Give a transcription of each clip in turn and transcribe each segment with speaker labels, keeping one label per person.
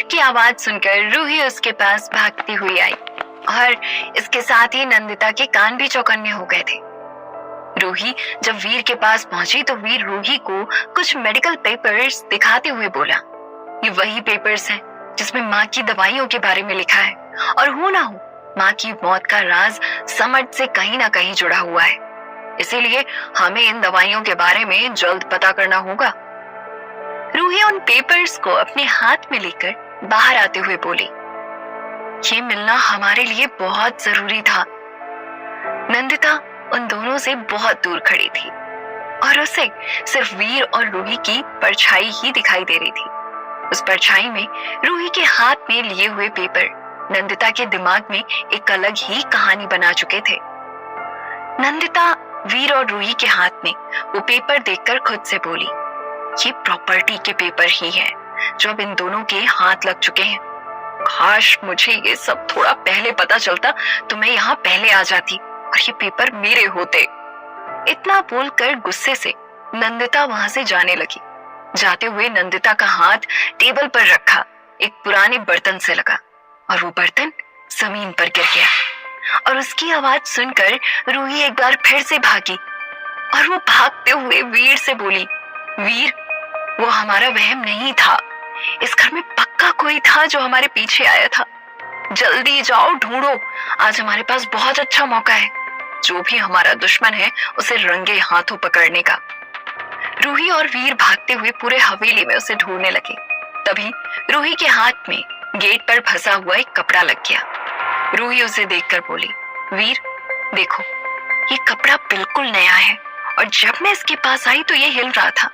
Speaker 1: वीर की आवाज सुनकर रूही उसके पास भागती हुई आई और इसके साथ ही नंदिता के कान भी चौकन्ने हो गए थे। रूही जब वीर के पास पहुंची तो वीर रूही को कुछ मेडिकल पेपर्स दिखाते हुए बोला, ये वही पेपर्स हैं जिसमें माँ की दवाइयों के बारे में लिखा है और हो ना हो माँ की मौत का राज समर्थ से कहीं ना कहीं जुड़ा हुआ है, इसीलिए हमें इन दवाइयों के बारे में जल्द पता करना होगा। रूही उन पेपर्स को अपने हाथ में लेकर बाहर आते हुए बोली, ये मिलना हमारे लिए बहुत जरूरी था। नंदिता उन दोनों से बहुत दूर खड़ी थी और उसे सिर्फ वीर और रूही की परछाई ही दिखाई दे रही थी। उस परछाई में रूही के हाथ में लिए हुए पेपर नंदिता के दिमाग में एक अलग ही कहानी बना चुके थे। नंदिता वीर और रूही के हाथ में वो पेपर देखकर खुद से बोली, ये प्रॉपर्टी के पेपर ही हैं जो अब इन दोनों के हाथ लग चुके हैं। काश मुझे ये सब थोड़ा पहले पता चलता तो मैं यहाँ पहले आ जाती और ये पेपर मेरे होते। इतना बोलकर गुस्से से नंदिता वहां से जाने लगी। जाते हुए नंदिता का हाथ टेबल पर रखा एक पुराने बर्तन से लगा और वो बर्तन जमीन पर गिर गया और उसकी आवाज सुनकर रूही एक बार फिर से भागी और वो भागते हुए वीर से बोली, वीर वो हमारा वहम नहीं था, इस घर में पक्का कोई था जो हमारे पीछे आया था। जल्दी जाओ ढूंढो, आज हमारे पास बहुत अच्छा मौका है, जो भी हमारा दुश्मन है उसे रंगे हाथों पकड़ने का। रूही और वीर भागते हुए पूरे हवेली में उसे ढूंढने लगे। तभी रूही के हाथ में गेट पर फंसा हुआ एक कपड़ा लग गया। रूही उसे देखकर बोली, वीर देखो ये कपड़ा बिल्कुल नया है और जब मैं इसके पास आई तो ये हिल रहा था,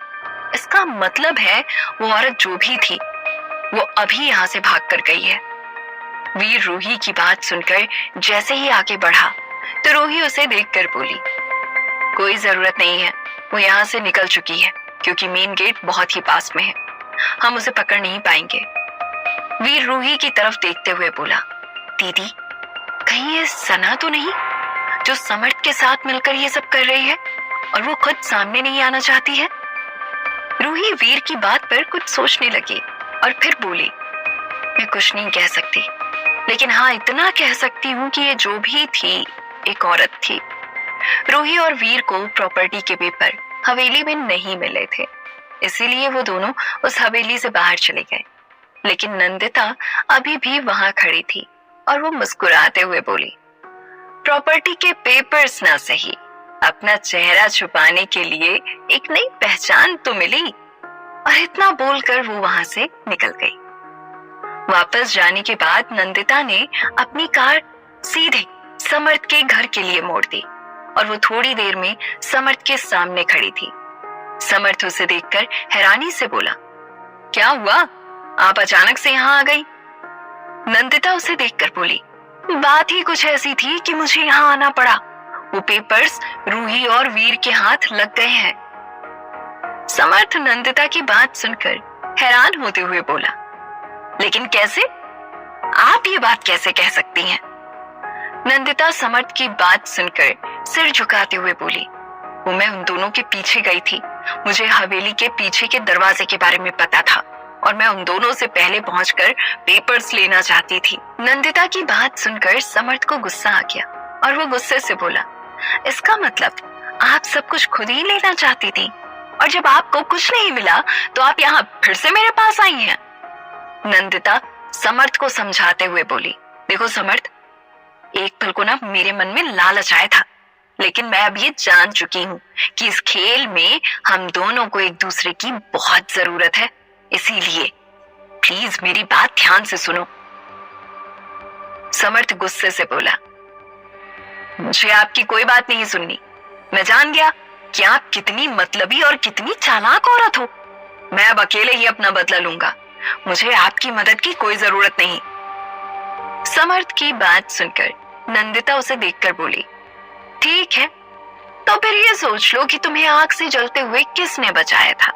Speaker 1: इसका मतलब है वो औरत जो भी थी वो अभी यहाँ से भाग कर गई है। वीर रूही की बात सुनकर जैसे ही आगे बढ़ा तो रूही उसे देखकर बोली, कोई जरूरत नहीं है, वो यहाँ से निकल चुकी है क्योंकि मेन गेट बहुत ही पास में है, हम उसे पकड़ नहीं पाएंगे। वीर रूही की तरफ देखते हुए बोला, दीदी कहीं ये सना तो नहीं जो समर्थ के साथ मिलकर ये सब कर रही है और वो खुद सामने नहीं आना चाहती है। रूही वीर की बात पर कुछ सोचने लगी और फिर बोली, मैं कुछ नहीं कह सकती, लेकिन हाँ इतना कह सकती हूँ कि ये जो भी थी एक औरत थी। रूही और वीर को प्रॉपर्टी के पेपर हवेली में नहीं मिले थे, इसीलिए वो दोनों उस हवेली से बाहर चले गए। लेकिन नंदिता अभी भी वहां खड़ी थी और वो मुस्कुराते हुए बोली, प्रॉपर्टी के पेपर्स ना सही, अपना चेहरा छुपाने के लिए एक नई पहचान तो मिली। और इतना बोलकर वो वहां से निकल गई। वापस जाने के बाद नंदिता ने अपनी कार सीधे समर्थ के घर के लिए मोड़ दी और वो थोड़ी देर में समर्थ के सामने खड़ी थी। समर्थ उसे देखकर हैरानी से बोला, क्या हुआ, आप अचानक से यहाँ आ गई? नंदिता उसे देखकर बोली, बात ही कुछ ऐसी थी कि मुझे यहाँ आना पड़ा, वो पेपर्स रूही और वीर के हाथ लग गए हैं। समर्थ नंदिता की बात सुनकर हैरान होते हुए बोला, लेकिन कैसे, आप ये बात कैसे कह सकती हैं? नंदिता समर्थ की बात सुनकर सिर झुकाते हुए बोली, वो मैं उन दोनों के पीछे गई थी, मुझे हवेली के पीछे के दरवाजे के बारे में पता था और मैं उन दोनों से पहले पहुंचकर पेपर्स लेना चाहती थी। नंदिता की बात सुनकर समर्थ को गुस्सा आ गया और वो गुस्से से बोला, इसका मतलब आप सब कुछ खुद ही लेना चाहती थी और जब आपको कुछ नहीं मिला तो आप यहाँ फिर से मेरे पास आई हैं। नंदिता समर्थ को समझाते हुए बोली, देखो समर्थ, एक पल को ना मेरे मन में लालच आया था, लेकिन मैं अब ये जान चुकी हूँ कि इस खेल में हम दोनों को एक दूसरे की बहुत जरूरत है, इसीलिए प्लीज मेरी बात ध्यान से सुनो। समर्थ गुस्से से बोला, मुझे आपकी कोई बात नहीं सुननी, मैं जान गया कि आप कितनी मतलबी और कितनी चालाक औरत हो। मैं अब अकेले ही अपना बदला लूंगा, मुझे आपकी मदद की कोई जरूरत नहीं। समर्थ की बात सुनकर नंदिता उसे देखकर बोली, ठीक है, तो फिर ये सोच लो कि तुम्हें आग से जलते हुए किसने बचाया था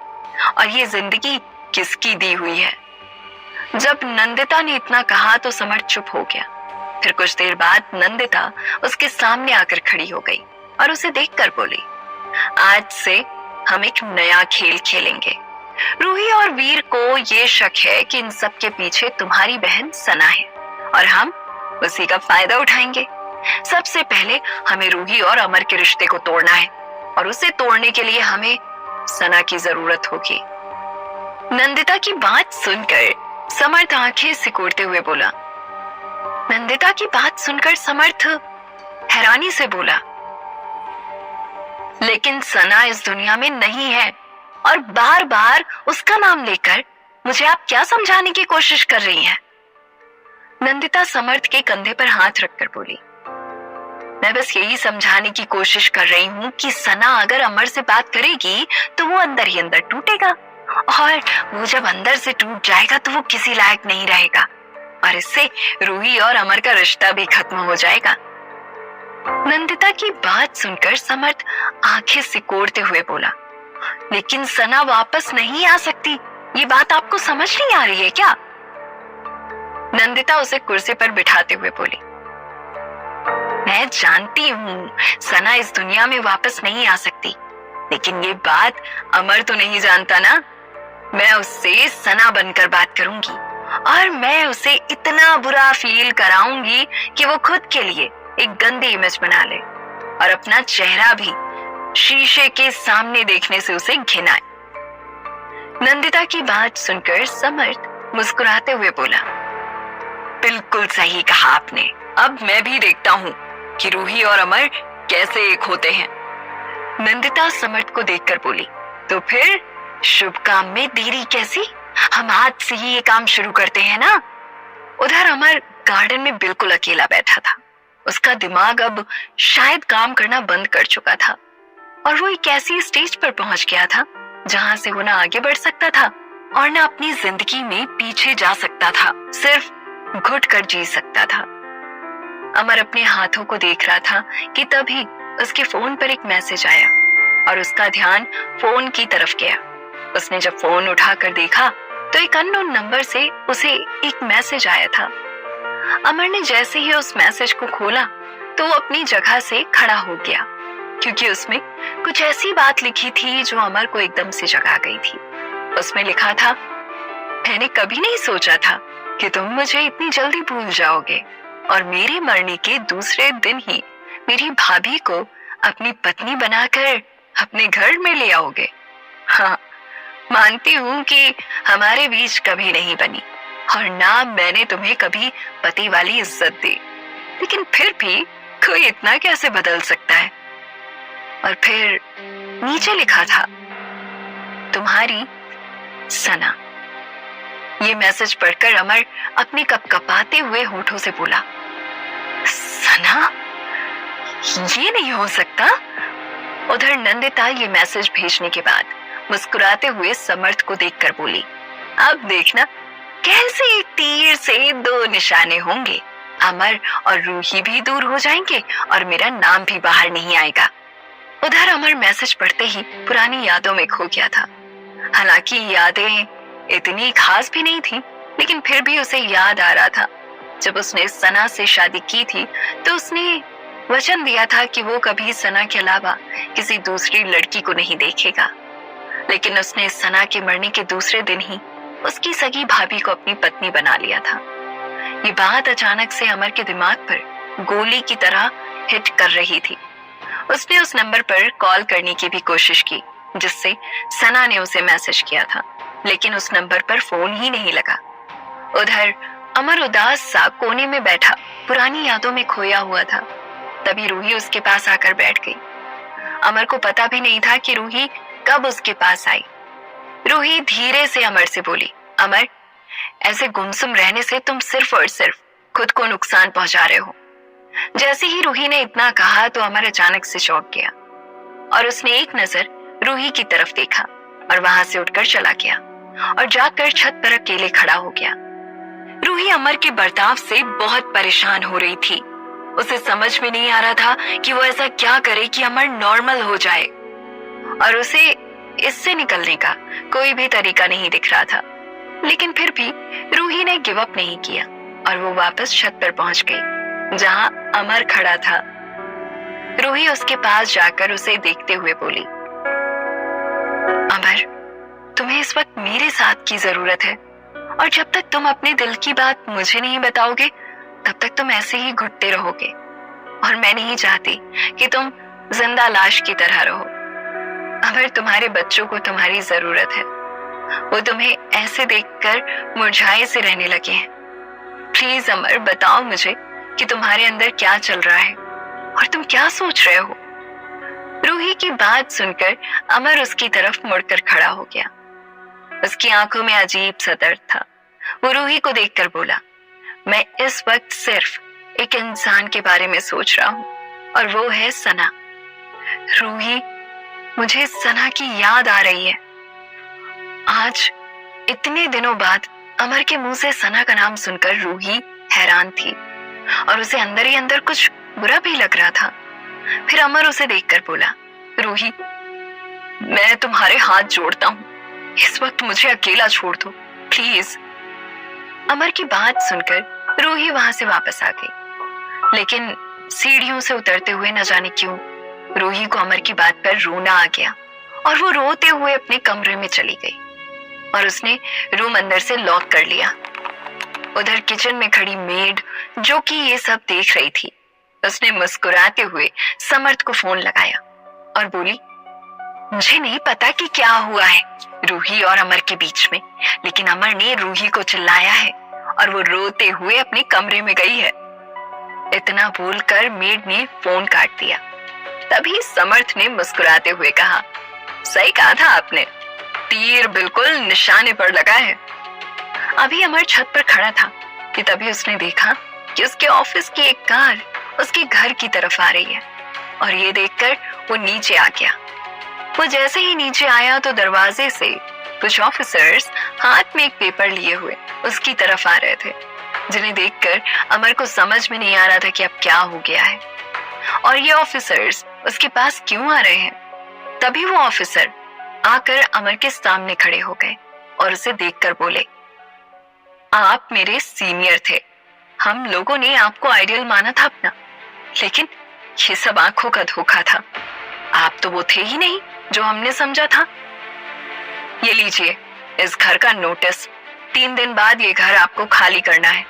Speaker 1: और ये जिंदगी किसकी दी हुई है। जब नंदिता ने इतना कहा तो समर्थ चुप हो गया। फिर कुछ देर बाद नंदिता उसके सामने आकर खड़ी हो गई और उसे देखकर बोली, आज से हम एक नया खेल खेलेंगे। रूही और वीर को ये शक है कि इन सब के पीछे तुम्हारी बहन सना है और हम उसी का फायदा उठाएंगे। सबसे पहले हमें रूही और अमर के रिश्ते को तोड़ना है और उसे तोड़ने के लिए हमें सना की जरूरत होगी। नंदिता की बात सुनकर समर्थ आंखें सिकोड़ते हुए बोला। नंदिता की बात सुनकर समर्थ हैरानी से बोला, लेकिन सना इस दुनिया में नहीं है और बार बार उसका नाम लेकर मुझे आप क्या समझाने की कोशिश कर रही हैं? नंदिता समर्थ के कंधे पर हाथ रखकर बोली, मैं बस यही समझाने की कोशिश कर रही हूँ कि सना अगर अमर से बात करेगी तो वो अंदर ही अंदर टूटेगा और वो जब अंदर से टूट जाएगा तो वो किसी लायक नहीं रहेगा और इससे रूही और अमर का रिश्ता भी खत्म हो जाएगा। नंदिता की बात सुनकर समर्थ आंखें सिकोड़ते हुए बोला, लेकिन सना वापस नहीं आ सकती, ये बात आपको समझ नहीं आ रही है क्या? नंदिता उसे कुर्सी पर बिठाते हुए बोली, मैं जानती हूँ सना इस दुनिया में वापस नहीं आ सकती, लेकिन ये बात अमर तो नहीं जानता ना। मैं उससे सना बनकर बात करूंगी और मैं उसे इतना बुरा फील कराऊंगी कि वो खुद के लिए एक गंदी इमेज बना ले और अपना चेहरा भी शीशे के सामने देखने से उसे घिनाए। नंदिता की बात सुनकर समर्थ मुस्कुराते हुए बोला, बिल्कुल सही कहा आपने, अब मैं भी देखता हूँ कि रूही और अमर कैसे एक होते हैं। नंदिता समर्थ को देखकर बोली, तो फिर शुभ काम में देरी कैसी, हम आज से ही ये काम शुरू करते हैं ना। उधर अमर गार्डन में बिल्कुल अकेला बैठा था। उसका दिमाग अब शायद काम करना बंद कर चुका था और वो एक ऐसी स्टेज पर पहुंच गया था जहां से वो ना आगे बढ़ सकता था और ना अपनी जिंदगी में पीछे जा सकता था, सिर्फ घुट कर जी सकता था। अमर अपने हाथों को देख रहा था कि तभी उसके फोन पर एक मैसेज आया और उसका ध्यान फोन की तरफ गया। उसने जब फोन उठाकर देखा तो एक अननोन नंबर से उसे एक मैसेज आया था। अमर ने जैसे ही उस मैसेज को खोला तो वो अपनी जगह से खड़ा हो गया, क्योंकि उसमें कुछ ऐसी बात लिखी थी जो अमर को एकदम से जगा गई थी। उसमें लिखा था, मैंने कभी नहीं सोचा था कि तुम मुझे इतनी जल्दी भूल जाओगे और मेरे मरने के दूसरे दिन ही मेरी भाभी को अपनी पत्नी बनाकर अपने घर में ले आओगे। हाँ, मानती हूँ कि हमारे बीच कभी नहीं बनी और ना मैंने तुम्हें कभी पति वाली इज्जत दी, लेकिन फिर भी कोई इतना कैसे बदल सकता है। और फिर नीचे लिखा था, तुम्हारी सना। ये मैसेज पढ़कर अमर अपने कपकपाते हुए होठों से बोला, सना? ये नहीं हो सकता। उधर नंदिता ये मैसेज भेजने के बाद मुस्कुराते हुए समर्थ को देखकर बोली, अब देखना कैसे एक तीर से दो निशाने होंगे, अमर और रूही भी दूर हो जाएंगे और मेरा नाम भी बाहर नहीं आएगा। उधर अमर मैसेज पढ़ते ही पुरानी यादों में खो गया था। हालांकि यादें इतनी खास भी नहीं थी, लेकिन फिर भी उसे याद आ रहा था जब उसने सना से शादी की थी तो उसने वचन दिया था कि वो कभी सना के अलावा किसी दूसरी लड़की को नहीं देखेगा। लेकिन उसने सना के मरने के दूसरे दिन ही उसकी सगी भाभी को अपनी पत्नी बना लिया था। ये बात अचानक से अमर के दिमाग पर गोली की तरह हिट कर रही थी। उसने उस नंबर पर कॉल करने की भी कोशिश की जिससे सना ने उसे मैसेज किया था, लेकिन उस नंबर पर फोन ही नहीं लगा। उधर अमर उदास सा कोने में बैठा पुरानी यादों में खोया हुआ था। तभी रूही उसके पास आकर बैठ गई। अमर को पता भी नहीं था कि रूही कब उसके पास आई। रूही धीरे से अमर से बोली, अमर, ऐसे गुमसुम रहने से तुम सिर्फ और सिर्फ खुद को नुकसान पहुंचा रहे हो। जैसे ही रूही ने इतना कहा तो अमर अचानक से चौंक गया और उसने एक नजर रूही की तरफ देखा और वहां से उठकर चला गया और जाकर छत पर अकेले खड़ा हो गया। रूही अमर के बर्ताव से बहुत परेशान हो रही थी। उसे समझ में नहीं आ रहा था कि वो ऐसा क्या करे कि अमर नॉर्मल हो जाए, और उसे इससे निकलने का कोई भी तरीका नहीं दिख रहा था। लेकिन फिर भी रूही ने गिव अप नहीं किया और वो वापस छत पर पहुंच गई जहां अमर खड़ा था। रूही उसके पास जाकर उसे देखते हुए बोली, अमर, तुम्हें इस वक्त मेरे साथ की जरूरत है, और जब तक तुम अपने दिल की बात मुझे नहीं बताओगे तब तक तुम ऐसे ही घुटते रहोगे, और मैं नहीं चाहती कि तुम जिंदा लाश की तरह रहो। अमर, तुम्हारे बच्चों को तुम्हारी जरूरत है, वो तुम्हें ऐसे देखकर मुरझाए से रहने लगे हैं। प्लीज अमर, बताओ मुझे कि तुम्हारे अंदर क्या चल रहा है और तुम क्या सोच रहे हो। रूही की बात सुनकर अमर उसकी तरफ मुड़कर खड़ा हो गया। उसकी आंखों में अजीब सा दर्द था। वो रूही को देखकर बोला, मैं इस वक्त सिर्फ एक इंसान के बारे में सोच रहा हूं, और वो है सना। रूही, मुझे सना की याद आ रही है। आज इतने दिनों बाद अमर के मुंह से सना का नाम सुनकर रूही हैरान थी, और उसे अंदर ही अंदर कुछ बुरा भी लग रहा था। फिर अमर उसे देखकर बोला, रूही, मैं तुम्हारे हाथ जोड़ता हूं, इस वक्त मुझे अकेला छोड़ दो प्लीज। अमर की बात सुनकर रूही वहां से वापस आ गई, लेकिन सीढ़ियों से उतरते हुए न जाने क्यों रूही को अमर की बात पर रोना आ गया, और वो रोते हुए अपने कमरे में चली गई, और उसने रूम अंदर से लॉक कर लिया। उधर किचन में खड़ी मेड, जो कि ये सब देख रही थी, उसने मुस्कुराते हुए समर्थ को फोन लगाया और बोली, मुझे नहीं पता कि क्या हुआ है रूही और अमर के बीच में, लेकिन अमर ने रूही को चिल्लाया है और वो रोते हुए अपने कमरे में गई है। इतना बोलकर मेड ने फोन काट दिया। तभी समर्थ ने मुस्कुराते हुए कहा, सही कहा था आपने, तीर बिल्कुल निशाने पर लगा है। अभी अमर छत पर खड़ा था कि तभी उसने देखा कि उसके ऑफिस की एक कार उसके घर की तरफ आ रही है, और ये देखकर वो नीचे आ गया। वो जैसे ही नीचे आया तो दरवाजे से कुछ ऑफिसर्स हाथ में एक पेपर लिए हुए उसकी तरफ आ रहे थे, जिन्हें देखकर अमर को समझ में नहीं आ रहा था कि अब क्या हो गया है और ये ऑफिसर्स उसके पास क्यों आ रहे हैं। तभी वो ऑफिसर आकर अमर के सामने खड़े हो गए और उसे देखकर बोले, आप मेरे सीनियर थे, हम लोगों ने आपको आइडियल माना था अपना, लेकिन ये सब आंखों का धोखा था। आप तो वो थे ही नहीं जो हमने समझा था। ये लीजिए इस घर का नोटिस, 3 दिन बाद ये घर आपको खाली करना है।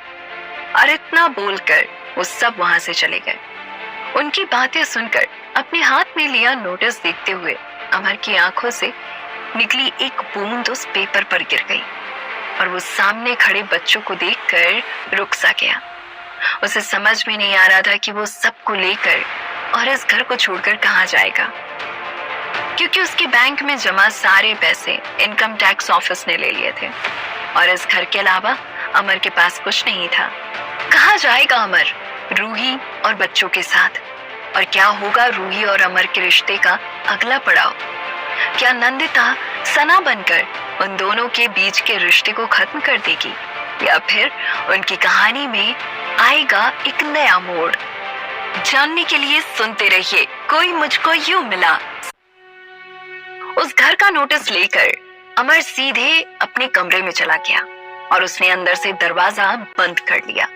Speaker 1: और इतना बोलकर वो सब वहां से चले गए। उनकी बातें सुनकर अपने हाथ में लिया नोटिस देखते हुए अमर की आंखों से निकली एक बूंद उस पेपर पर गिर गई, और वो सामने खड़े बच्चों को देखकर रुक सा गया। उसे समझ में नहीं आ रहा था कि वो सबको लेकर और इस घर को छोड़कर कहाँ जाएगा, क्योंकि उसके बैंक में जमा सारे पैसे इनकम टैक्स ऑफिस ने ले लिए थे, और इस घर के अलावा अमर के पास कुछ नहीं था। कहाँ जाएगा अमर रूही और बच्चों के साथ, और क्या होगा रूही और अमर के रिश्ते का अगला पड़ाव? क्या नंदिता सना बनकर उन दोनों के बीच के रिश्ते को खत्म कर देगी, या फिर उनकी कहानी में आएगा एक नया मोड़? जानने के लिए सुनते रहिए कोई मुझको यूं मिला। उस घर का नोटिस लेकर अमर सीधे अपने कमरे में चला गया और उसने अंदर से दरवाजा बंद कर लिया।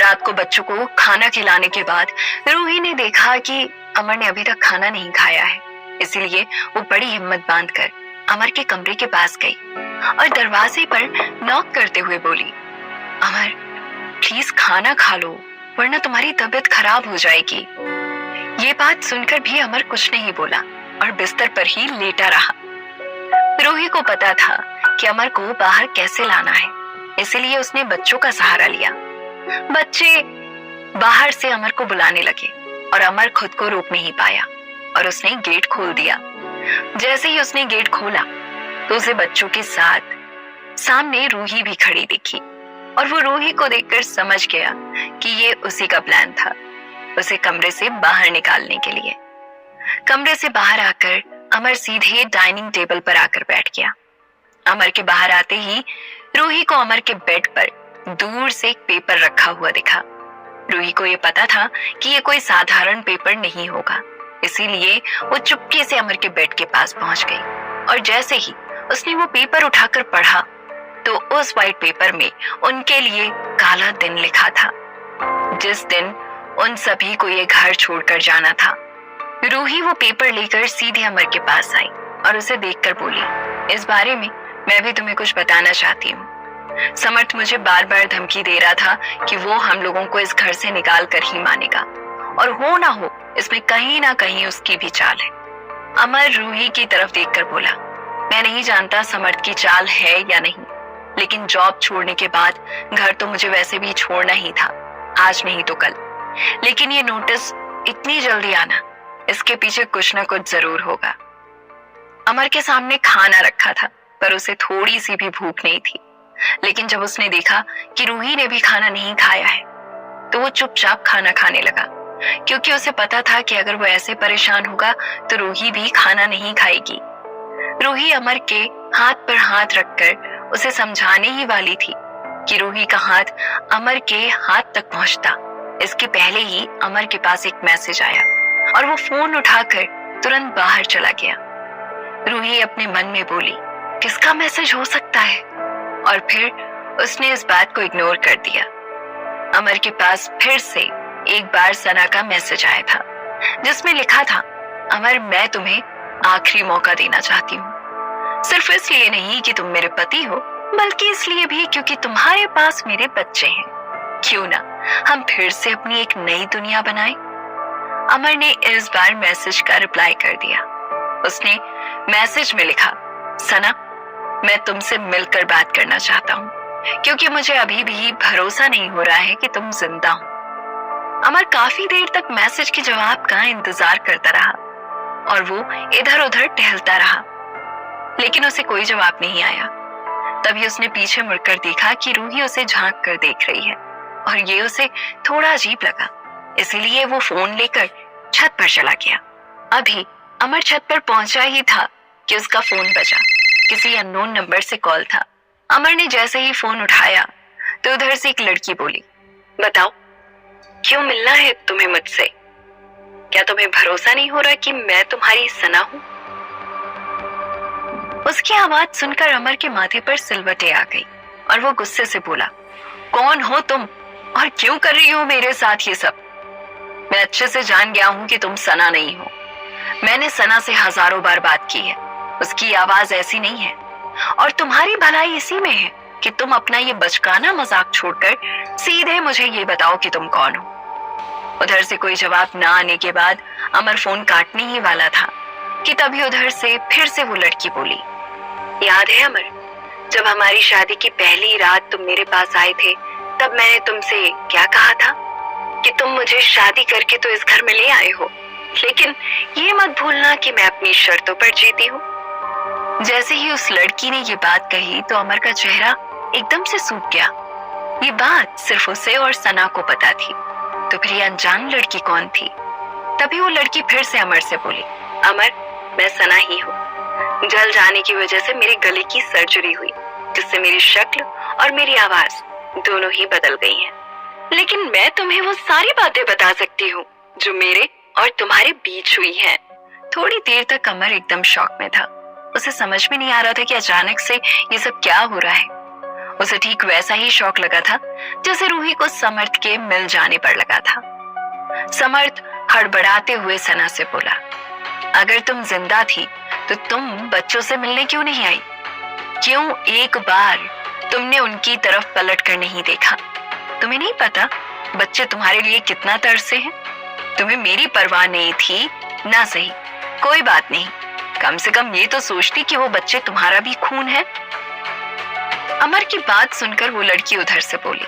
Speaker 1: रात को बच्चों को खाना खिलाने के बाद रूही ने देखा कि अमर ने अभी तक खाना नहीं खाया है, इसलिए वो बड़ी हिम्मत बांधकर अमर के कमरे के पास गई और दरवाजे पर नॉक करते हुए बोली, अमर प्लीज खाना खा लो वरना तुम्हारी तबीयत खराब हो जाएगी। ये बात सुनकर भी अमर कुछ नहीं बोला और बिस्तर पर ही लेटा रहा। रूही को पता था कि अमर को बाहर कैसे लाना है, इसलिए उसने बच्चों का सहारा लिया। बच्चे बाहर से अमर को बुलाने लगे और अमर खुद को रोक नहीं पाया और उसने गेट खोल दिया। जैसे ही उसने गेट खोला तो उसे बच्चों के साथ सामने रूही भी खड़ी दिखी, और वो रूही को देखकर समझ गया कि ये उसी का प्लान था, उसे कमरे से बाहर निकालने के लिए। कमरे से बाहर आकर अमर सीधे डाइनिंग टेबल पर आकर बैठ गया। अमर के बाहर आते ही रूही को अमर के बेड पर दूर से एक पेपर रखा हुआ दिखा। रूही को ये पता था कि ये कोई साधारण पेपर नहीं होगा, इसीलिए वो चुपके से अमर के बेड के पास पहुंच गई, और जैसे ही उसने वो पेपर उठाकर पढ़ा तो उस व्हाइट पेपर में उनके लिए काला दिन लिखा था, जिस दिन उन सभी को ये घर छोड़कर जाना था। रूही वो पेपर लेकर सीधे अमर के पास आई और उसे देखकर बोली, इस बारे में मैं भी तुम्हें कुछ बताना चाहती हूँ। समर्थ मुझे बार बार धमकी दे रहा था कि वो हम लोगों को इस घर से निकाल कर ही मानेगा, और हो ना हो इसमें कहीं ना कहीं उसकी भी चाल है। अमर रूही की तरफ देखकर बोला, मैं नहीं जानता समर्थ की चाल है या नहीं, लेकिन जॉब छोड़ने के बाद घर तो मुझे वैसे भी छोड़ना ही था, आज नहीं तो कल। लेकिन ये नोटिस इतनी जल्दी आना, इसके पीछे कुछ न कुछ जरूर होगा। अमर के सामने खाना रखा था, पर उसे थोड़ी सी भी भूख नहीं थी। लेकिन जब उसने देखा कि रूही ने भी खाना नहीं खाया है, तो वो चुपचाप खाना खाने लगा, क्योंकि उसे पता था कि अगर वो ऐसे परेशान होगा तो रूही भी खाना नहीं खाएगी। रूही अमर के हाथ पर हाथ रखकर उसे समझाने ही वाली थी कि रूही का हाथ अमर के हाथ तक पहुंचता, इसके पहले ही अमर के पास एक मैसेज आया और वो फोन उठाकर तुरंत बाहर चला गया। रूही अपने मन में बोली, किसका मैसेज हो सकता है? और फिर उसने इस बात को इग्नोर कर दिया। अमर के पास फिर से एक बार सना का मैसेज आया था, जिसमें लिखा था, अमर मैं तुम्हें आखिरी मौका देना चाहती हूँ, सिर्फ इसलिए नहीं कि तुम मेरे पति हो, बल्कि इसलिए भी क्योंकि तुम्हारे पास मेरे बच्चे हैं। क्यों ना हम फिर से अपनी एक नई दुनिया बनाएं? अमर ने इस बार मैसेज का रिप्लाई कर दिया। उसने मैसेज में लिखा, सना मैं तुमसे मिलकर बात करना चाहता हूँ, क्योंकि मुझे अभी भी भरोसा नहीं हो रहा है कि तुम जिंदा हो। अमर काफी देर तक मैसेज के जवाब का इंतजार करता रहा और वो इधर उधर टहलता रहा, लेकिन उसे कोई जवाब नहीं आया। तभी उसने पीछे मुड़कर देखा कि रूही उसे झांक कर देख रही है और ये उसे थोड़ा अजीब लगा, इसीलिए वो फोन लेकर छत पर चला गया। अभी अमर छत पर पहुंचा ही था कि उसका फोन बजा। किसी अननोन नंबर से कॉल था। अमर ने जैसे ही फोन उठाया तो उधर से एक लड़की बोली, बताओ क्यों मिलना है तुम्हें मुझसे? क्या तुम्हें भरोसा नहीं हो रहा कि मैं तुम्हारी सना हूं? उसकी आवाज सुनकर अमर के माथे पर सिलवटें आ गई और वो गुस्से से बोला, कौन हो तुम और क्यों कर रही हो मेरे साथ ये सब? मैं अच्छे से जान गया हूं कि तुम सना नहीं हो। मैंने सना से हजारों बार बात की है, उसकी आवाज ऐसी नहीं है, और तुम्हारी भलाई इसी में है कि तुम अपना ये बचकाना मजाक छोड़कर सीधे मुझे ये बताओ कि तुम कौन हो। उधर से कोई जवाब ना आने के बाद अमर फोन काटने ही वाला था कि तभी उधर से फिर से वो लड़की बोली, याद है अमर, जब हमारी शादी की पहली रात तुम मेरे पास आए थे, तब मैंने तुमसे क्या कहा था कि तुम मुझे शादी करके तो इस घर में ले आए हो, लेकिन ये मत भूलना कि मैं अपनी शर्तों पर जीती हूँ। जैसे ही उस लड़की ने ये बात कही तो अमर का चेहरा एकदम से सूख गया। ये बात सिर्फ उसे और सना को पता थी, तो फिर ये अनजान लड़की कौन थी? तभी वो लड़की फिर से अमर से बोली, अमर मैं सना ही हूँ। जल जाने की वजह से मेरे गले की सर्जरी हुई, जिससे मेरी शक्ल और मेरी आवाज दोनों ही बदल गई हैं। लेकिन मैं तुम्हें वो सारी बातें बता सकती हूँ जो मेरे और तुम्हारे बीच हुई हैं। थोड़ी देर तक अमर एकदम शॉक में था। उसे समझ में नहीं आ रहा था कि अचानक से ये सब क्या हो रहा है। उसे ठीक वैसा ही शौक लगा था जैसे रूही को समर्थ के मिल जाने पर लगा था। समर्थ हड़बड़ाते हुए सना से बोला, अगर तुम जिंदा थी तो तुम बच्चों से मिलने क्यों नहीं आई? क्यों एक बार तुमने उनकी तरफ पलट कर नहीं देखा? तुम्हें नहीं पता बच्चे तुम्हारे लिए कितना तरसे हैं? तुम्हें मेरी परवाह नहीं थी ना, सही, कोई बात नहीं, कम से कम ये तो सोचती कि वो बच्चे तुम्हारा भी खून है। अमर की बात सुनकर वो लड़की उधर से बोली,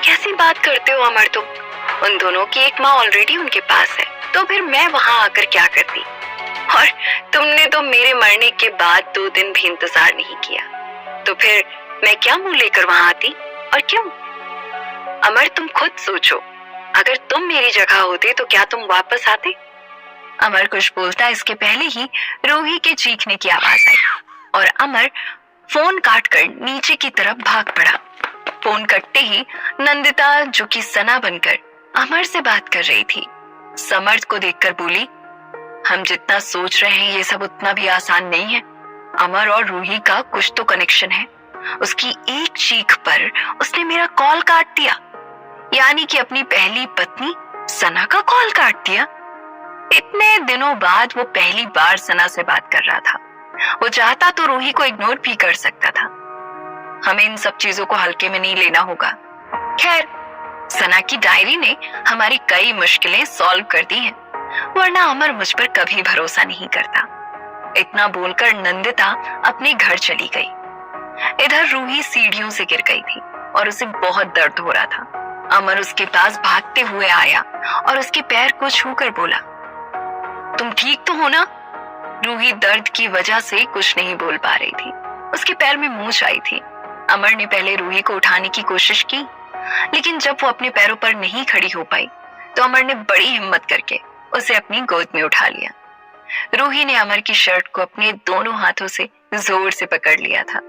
Speaker 1: कैसी बात करते हो अमर तुम? उन दोनों की एक माँ ऑलरेडी उनके पास है, तो फिर मैं वहां आकर क्या करती? और तुमने तो मेरे मरने के बाद 2 दिन भी इंतजार नहीं किया, तो फिर मैं क्या मुंह लेकर वहां आती और क्यों? अमर तुम खुद सोचो, अगर तुम मेरी जगह होते तो क्या तुम वापस आते? अमर कुछ बोलता इसके पहले ही रूही के चीखने की आवाज आई और अमर फोन काटकर नीचे की तरफ भाग पड़ा। फोन कटते ही नंदिता, जो कि सना बनकर अमर से बात कर रही थी, समर्थ को देखकर बोली, हम जितना सोच रहे हैं ये सब उतना भी आसान नहीं है। अमर और रूही का कुछ तो कनेक्शन है। उसकी एक चीख पर उसने मेरा कॉल काट दिया, यानी कि अपनी पहली पत्नी सना का कॉल काट दिया। इतने दिनों बाद वो पहली बार सना से बात कर रहा था, वो चाहता तो रूही को इग्नोर भी कर सकता था। हमें इन सब चीजों को हल्के में नहीं लेना होगा। खैर, सना की डायरी ने हमारी कई मुश्किलें सॉल्व कर दी हैं, वरना अमर मुझ पर कभी भरोसा नहीं करता। इतना बोलकर नंदिता अपने घर चली गई। इधर रूही सीढ़ियों से गिर गई थी और उसे बहुत दर्द हो रहा था। अमर उसके पास भागते हुए आया और उसके पैर को छूकर बोला, तुम ठीक तो हो ना? रूही दर्द की वजह से कुछ नहीं बोल पा रही थी। उसके पैर में मूंछ आई थी। अमर ने पहले रूही को उठाने की कोशिश की, लेकिन जब वो अपने पैरों पर नहीं खड़ी हो पाई तो अमर ने बड़ी हिम्मत करके उसे अपनी गोद में उठा लिया। रूही ने अमर की शर्ट को अपने दोनों हाथों से जोर से पकड़ लिया था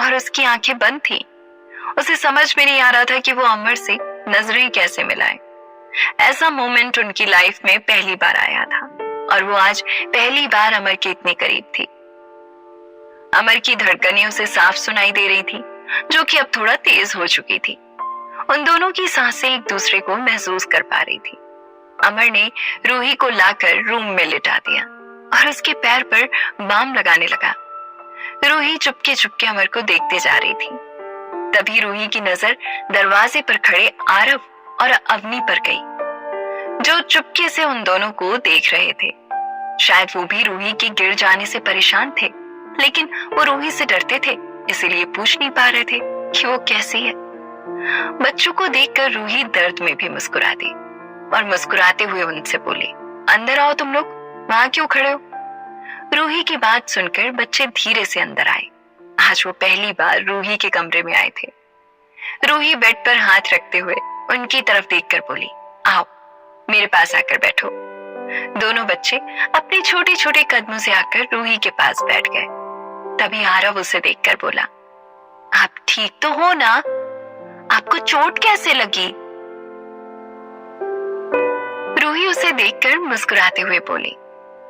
Speaker 1: और उसकी आंखें बंद थी। उसे समझ में नहीं आ रहा था कि वो अमर से नजरें कैसे मिलाए। ऐसा मोमेंट उनकी लाइफ में पहली बार आया था और वो आज पहली बार अमर के इतने करीब थी। अमर की धड़कनें उसे साफ सुनाई दे रही थी, जो कि अब थोड़ा तेज हो चुकी थी। उन दोनों की सांसें एक दूसरे को महसूस कर पा रही थी। अमर ने रूही को लाकर रूम में लिटा दिया और उसके पैर पर बाम लगाने लगा। रूही चुपके चुपके अमर को देखते जा रही थी। तभी रूही की नजर दरवाजे पर खड़े आरव और अवनी पर गई, जो चुपके से उन दोनों को देख रहे थे। शायद वो भी रूही के गिर जाने से परेशान थे, लेकिन वो रूही से डरते थे, इसीलिए पूछ नहीं पा रहे थे कि वो कैसी है। बच्चों को देखकर रूही दर्द में भी मुस्कुरा दी और मुस्कुराते हुए उनसे बोली, अंदर आओ तुम लोग, वहां क्यों खड़े हो? रूही की बात सुनकर बच्चे धीरे से अंदर आए। आज वो पहली बार रूही के कमरे में आए थे। रूही बेड पर हाथ रखते हुए उनकी तरफ देखकर बोली, आओ मेरे पास आकर बैठो। दोनों बच्चे अपने छोटे छोटे कदमों से आकर रूही के पास बैठ गए। तभी आरव उसे देखकर बोला, आप ठीक तो हो ना? आपको चोट कैसे लगी? रूही उसे देखकर मुस्कुराते हुए बोली,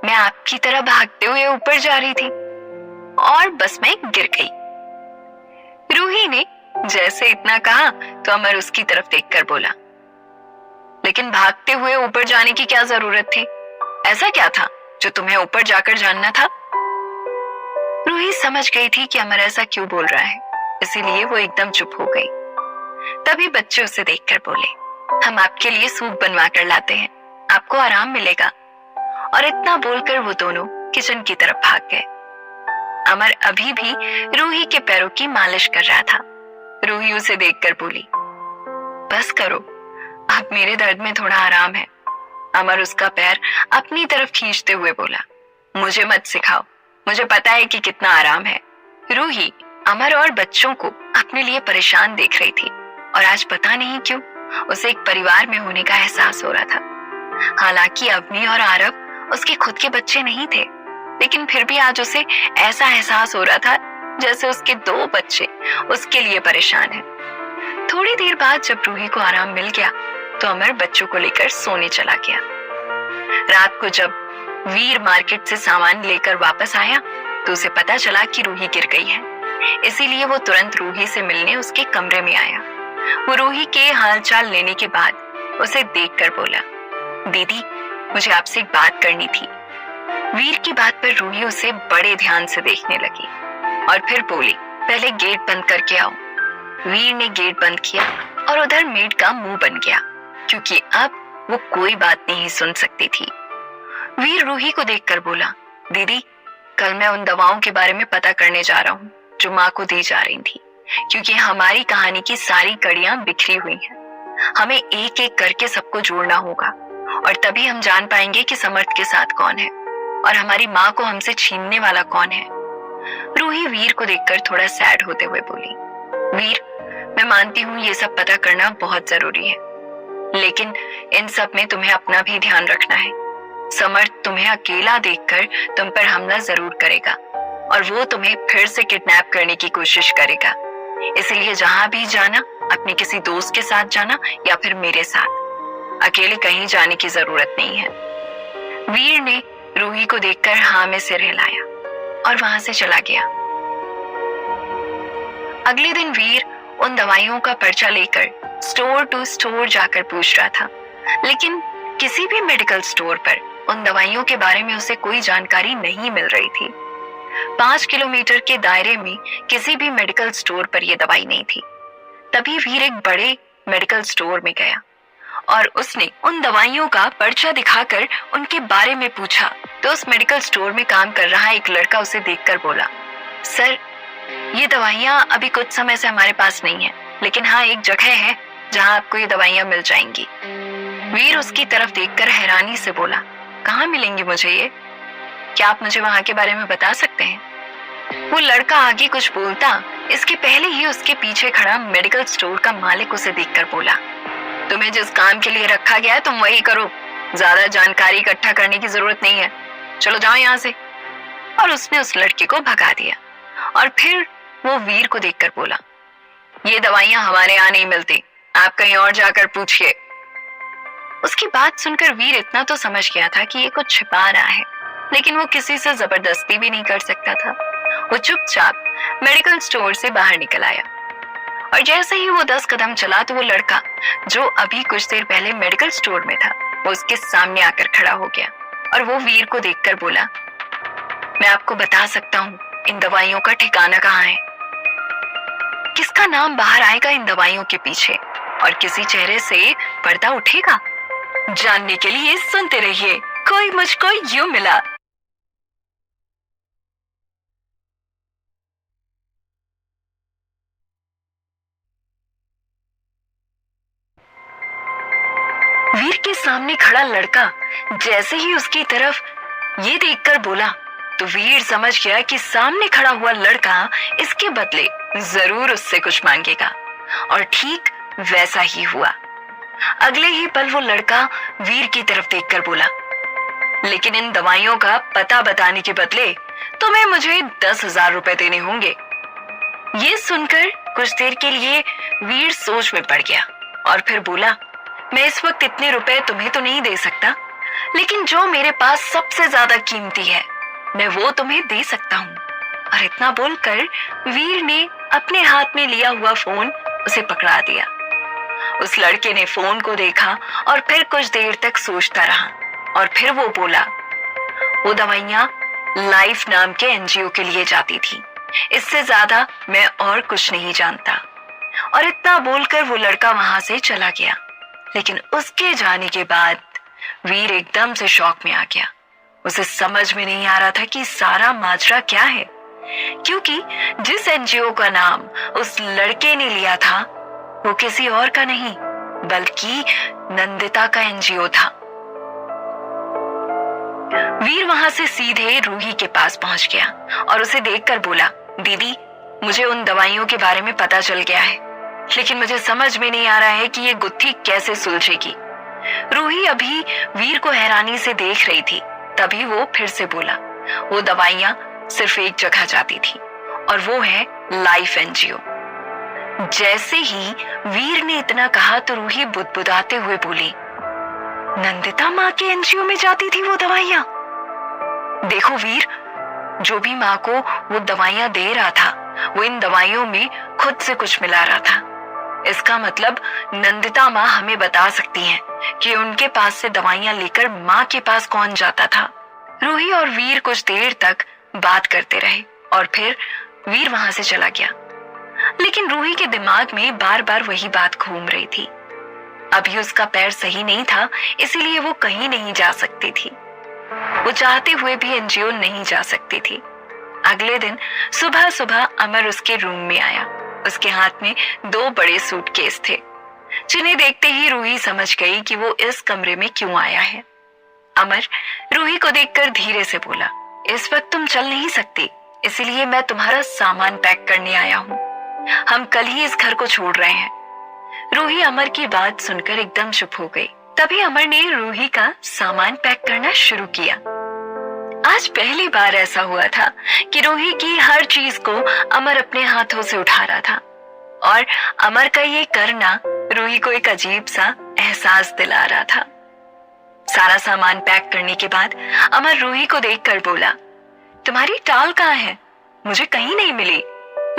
Speaker 1: मैं आपकी तरह भागते हुए ऊपर जा रही थी और बस मैं गिर गई। रूही ने जैसे इतना कहा तो अमर उसकी तरफ देखकर बोला, लेकिन भागते हुए ऊपर जाने की क्या जरूरत थी? ऐसा क्या था जो तुम्हें ऊपर जाकर जानना था? रूही समझ गई थी कि अमर ऐसा क्यों बोल रहा है, इसीलिए वो एकदम चुप हो गई। तभी बच्चे उसे देखकर बोले, हम आपके लिए सूप बनवा कर लाते हैं, आपको आराम मिलेगा। और इतना बोलकर वो दोनों किचन की तरफ भाग गए। अमर अभी भी रूही के पैरों की मालिश कर रहा था। रूही उसे देखकर बोली, बस करो, अब मेरे दर्द में थोड़ा आराम है। अमर उसका पैर अपनी तरफ खींचते हुए बोला, मुझे मत सिखाओ, मुझे पता है कि कितना आराम है। रूही अमर और बच्चों को अपने लिए परेशान देख रही थी और आज पता नहीं क्यों उसे एक परिवार में होने का एहसास हो रहा था। हालांकि अवनी और आरव उसके खुद के बच्चे नहीं थे, लेकिन फिर भी आज उसे ऐसा एहसास हो रहा था जैसे उसके दो बच्चे उसके लिए परेशान हैं। थोड़ी देर बाद जब रूही को आराम मिल गया तो अमर बच्चों को लेकर सोने चला गया। रात को जब वीर मार्केट से सामान लेकर वापस आया तो उसे पता चला कि रूही गिर गई है, इसीलिए वो तुरंत रूही से मिलने उसके कमरे में आया। वो रूही के हालचाल लेने के बाद उसे देखकर बोला, दीदी मुझे आपसे एक बात करनी थी। वीर की बात पर रूही उसे बड़े ध्यान से देखने लगी और फिर बोली, पहले गेट बंद करके आओ। वीर ने गेट बंद किया और उधर मेड का मुंह बन गया, क्योंकि अब वो कोई बात नहीं सुन सकती थी। वीर रूही को देखकर बोला, दीदी कल मैं उन दवाओं के बारे में पता करने जा रहा हूँ जो माँ को दी जा रही थी, क्योंकि हमारी कहानी की सारी कड़ियां बिखरी हुई हैं। हमें एक एक करके सबको जोड़ना होगा और तभी हम जान पाएंगे कि समर्थ के साथ कौन है और हमारी माँ को हमसे छीनने वाला कौन है। रूही वीर को देखकर थोड़ा सैड होते हुए बोली, वीर मैं मानती हूँ ये सब पता करना बहुत जरूरी है, लेकिन इन सब में तुम्हें अपना भी ध्यान रखना है। समर्थ तुम्हें अकेला देखकर तुम पर हमला जरूर करेगा और वो तुम्हें फिर से किडनैप करने की कोशिश करेगा। इसलिए जहां भी जाना अपने किसी दोस्त के साथ जाना या फिर मेरे साथ, अकेले कहीं जाने की जरूरत नहीं है। वीर ने रूही को देखकर हाँ में सिर हिलाया और वहां से चला गया। अगले दिन वीर उन दवाइयों का पर्चा लेकर स्टोर टू स्टोर जाकर पूछ रहा था, लेकिन किसी भी मेडिकल स्टोर पर उन दवाइयों के बारे में उसे कोई जानकारी नहीं मिल रही थी। 5 किलोमीटर के दायरे में किसी भी मेडिकल स्टोर पर यह दवाई नहीं थी। तभी वीर एक बड़े मेडिकल स्टोर में गया और उसने उन दवाइयों का पर्चा दिखाकर उनके बारे में पूछा तो उस मेडिकल स्टोर में काम कर रहा एक लड़का उसे देखकर बोला, सर, ये दवाइयाँ अभी कुछ समय से हमारे पास नहीं है, लेकिन हाँ, एक जगह है जहाँ आपको ये दवाइयाँ मिल जाएंगी। वीर उसकी तरफ देखकर हैरानी से बोला, कहाँ मिलेंगी मुझे ये? क्या आप मुझे वहाँ के बारे में बता सकते हैं? वो लड़का आगे कुछ बोलता इसके पहले ही उसके पीछे खड़ा मेडिकल स्टोर का मालिक उसे देखकर बोला, तुम्हें जिस काम के लिए रखा गया है तुम वही करो, ज्यादा जानकारी इकट्ठा करने की जरूरत नहीं है, चलो जाओ यहाँ से। और उसने उस लड़के को भगा दिया और फिर वो वीर को देखकर बोला, ये दवाइयां हमारे यहाँ नहीं मिलती, आप कहीं और जाकर पूछिए। उसकी बात सुनकर वीर इतना तो समझ गया था कि ये कुछ छिपा रहा है, लेकिन वो किसी से जबरदस्ती भी नहीं कर सकता था। वो चुपचाप मेडिकल स्टोर से बाहर निकल आया और जैसे ही वो 10 कदम चला तो वो लड़का जो अभी कुछ देर पहले मेडिकल स्टोर में था वो उसके सामने आकर खड़ा हो गया और वो वीर को देखकर बोला, मैं आपको बता सकता हूँ इन दवाइयों का ठिकाना कहाँ है। किसका नाम बाहर आएगा इन दवाइयों के पीछे और किसी चेहरे से पर्दा उठेगा? जानने के लिए सुनते रहिए कोई मुझको यूं मिला। वीर के सामने खड़ा लड़का जैसे ही उसकी तरफ ये देखकर बोला तो वीर समझ गया कि सामने खड़ा हुआ लड़का इसके बदले जरूर उससे कुछ मांगेगा और ठीक वैसा ही हुआ। अगले ही पल वो लड़का वीर की तरफ देखकर बोला, लेकिन इन दवाइयों का पता बताने के बदले तुम्हें मुझे 10,000 रुपए देने होंगे। ये सुनकर कुछ देर के लिए वीर सोच में पड़ गया और फिर बोला, मैं इस वक्त इतने रुपए तुम्हें तो नहीं दे सकता, लेकिन जो मेरे पास सबसे ज्यादा कीमती है मैं वो तुम्हें दे सकता हूँ। और इतना बोलकर वीर ने अपने हाथ में लिया हुआ फोन उसे पकड़ा दिया। उस लड़के ने फोन को देखा और फिर कुछ देर तक सोचता रहा और फिर वो बोला, वो दवाइयां लाइफ नाम के एनजीओ के लिए जाती थी, इससे ज्यादा मैं और कुछ नहीं जानता। और इतना बोलकर वो लड़का वहां से चला गया। लेकिन उसके जाने के बाद वीर एकदम से शॉक में आ गया। उसे समझ में नहीं आ रहा था कि सारा माजरा क्या है, क्योंकि जिस एनजीओ का नाम उस लड़के ने लिया था वो किसी और का नहीं बल्कि नंदिता का एनजीओ था। वीर वहां से सीधे रूही के पास पहुंच गया और उसे देखकर बोला, दीदी, मुझे उन दवाइयों के बारे में पता चल गया है, लेकिन मुझे समझ में नहीं आ रहा है कि ये गुत्थी कैसे सुलझेगी। रूही अभी वीर को हैरानी से देख रही थी। तभी वो फिर से बोला, वो दवाइयां सिर्फ एक जगह जाती थी और वो है लाइफ एनजीओ। जैसे ही वीर ने इतना कहा तो रूही बुदबुदाते हुए बोली, नंदिता माँ के एनजीओ में जाती थी वो दवाइयां? देखो वीर, जो भी माँ को वो दवाइयां दे रहा था वो इन दवाइयों में खुद से कुछ मिला रहा था। इसका मतलब नंदिता माँ हमें बता सकती हैं कि उनके पास से दवाइयां लेकर माँ के पास कौन जाता था। रूही और वीर कुछ देर तक बात करते रहे और फिर वीर वहां से चला गया। लेकिन रूही के दिमाग में बार बार वही बात घूम रही थी। अभी उसका पैर सही नहीं था, इसीलिए वो कहीं नहीं जा सकती थी। वो चाहते हुए भी एनजीओ नहीं जा सकती थी। अगले दिन सुबह सुबह अमर उसके रूम में आया। उसके हाथ में 2 बड़े सूटकेस थे, जिन्हें देखते ही रूही समझ गई कि वो इस कमरे में क्यों आया है। अमर रूही को देखकर धीरे से बोला, इस वक्त तुम चल नहीं सकती, इसलिए मैं तुम्हारा सामान पैक करने आया हूँ। हम कल ही इस घर को छोड़ रहे हैं। रूही अमर की बात सुनकर एकदम चुप हो गई। तभी अमर ने रूही का सामान पैक करना शुरू किया। आज पहली बार ऐसा हुआ था कि रूही की हर चीज को अमर अपने हाथों से उठा रहा था और अमर का ये करना रूही को एक अजीब सा एहसास दिला रहा था। सारा सामान पैक करने के बाद अमर रूही को देखकर बोला, तुम्हारी टाल कहाँ है? मुझे कहीं नहीं मिली।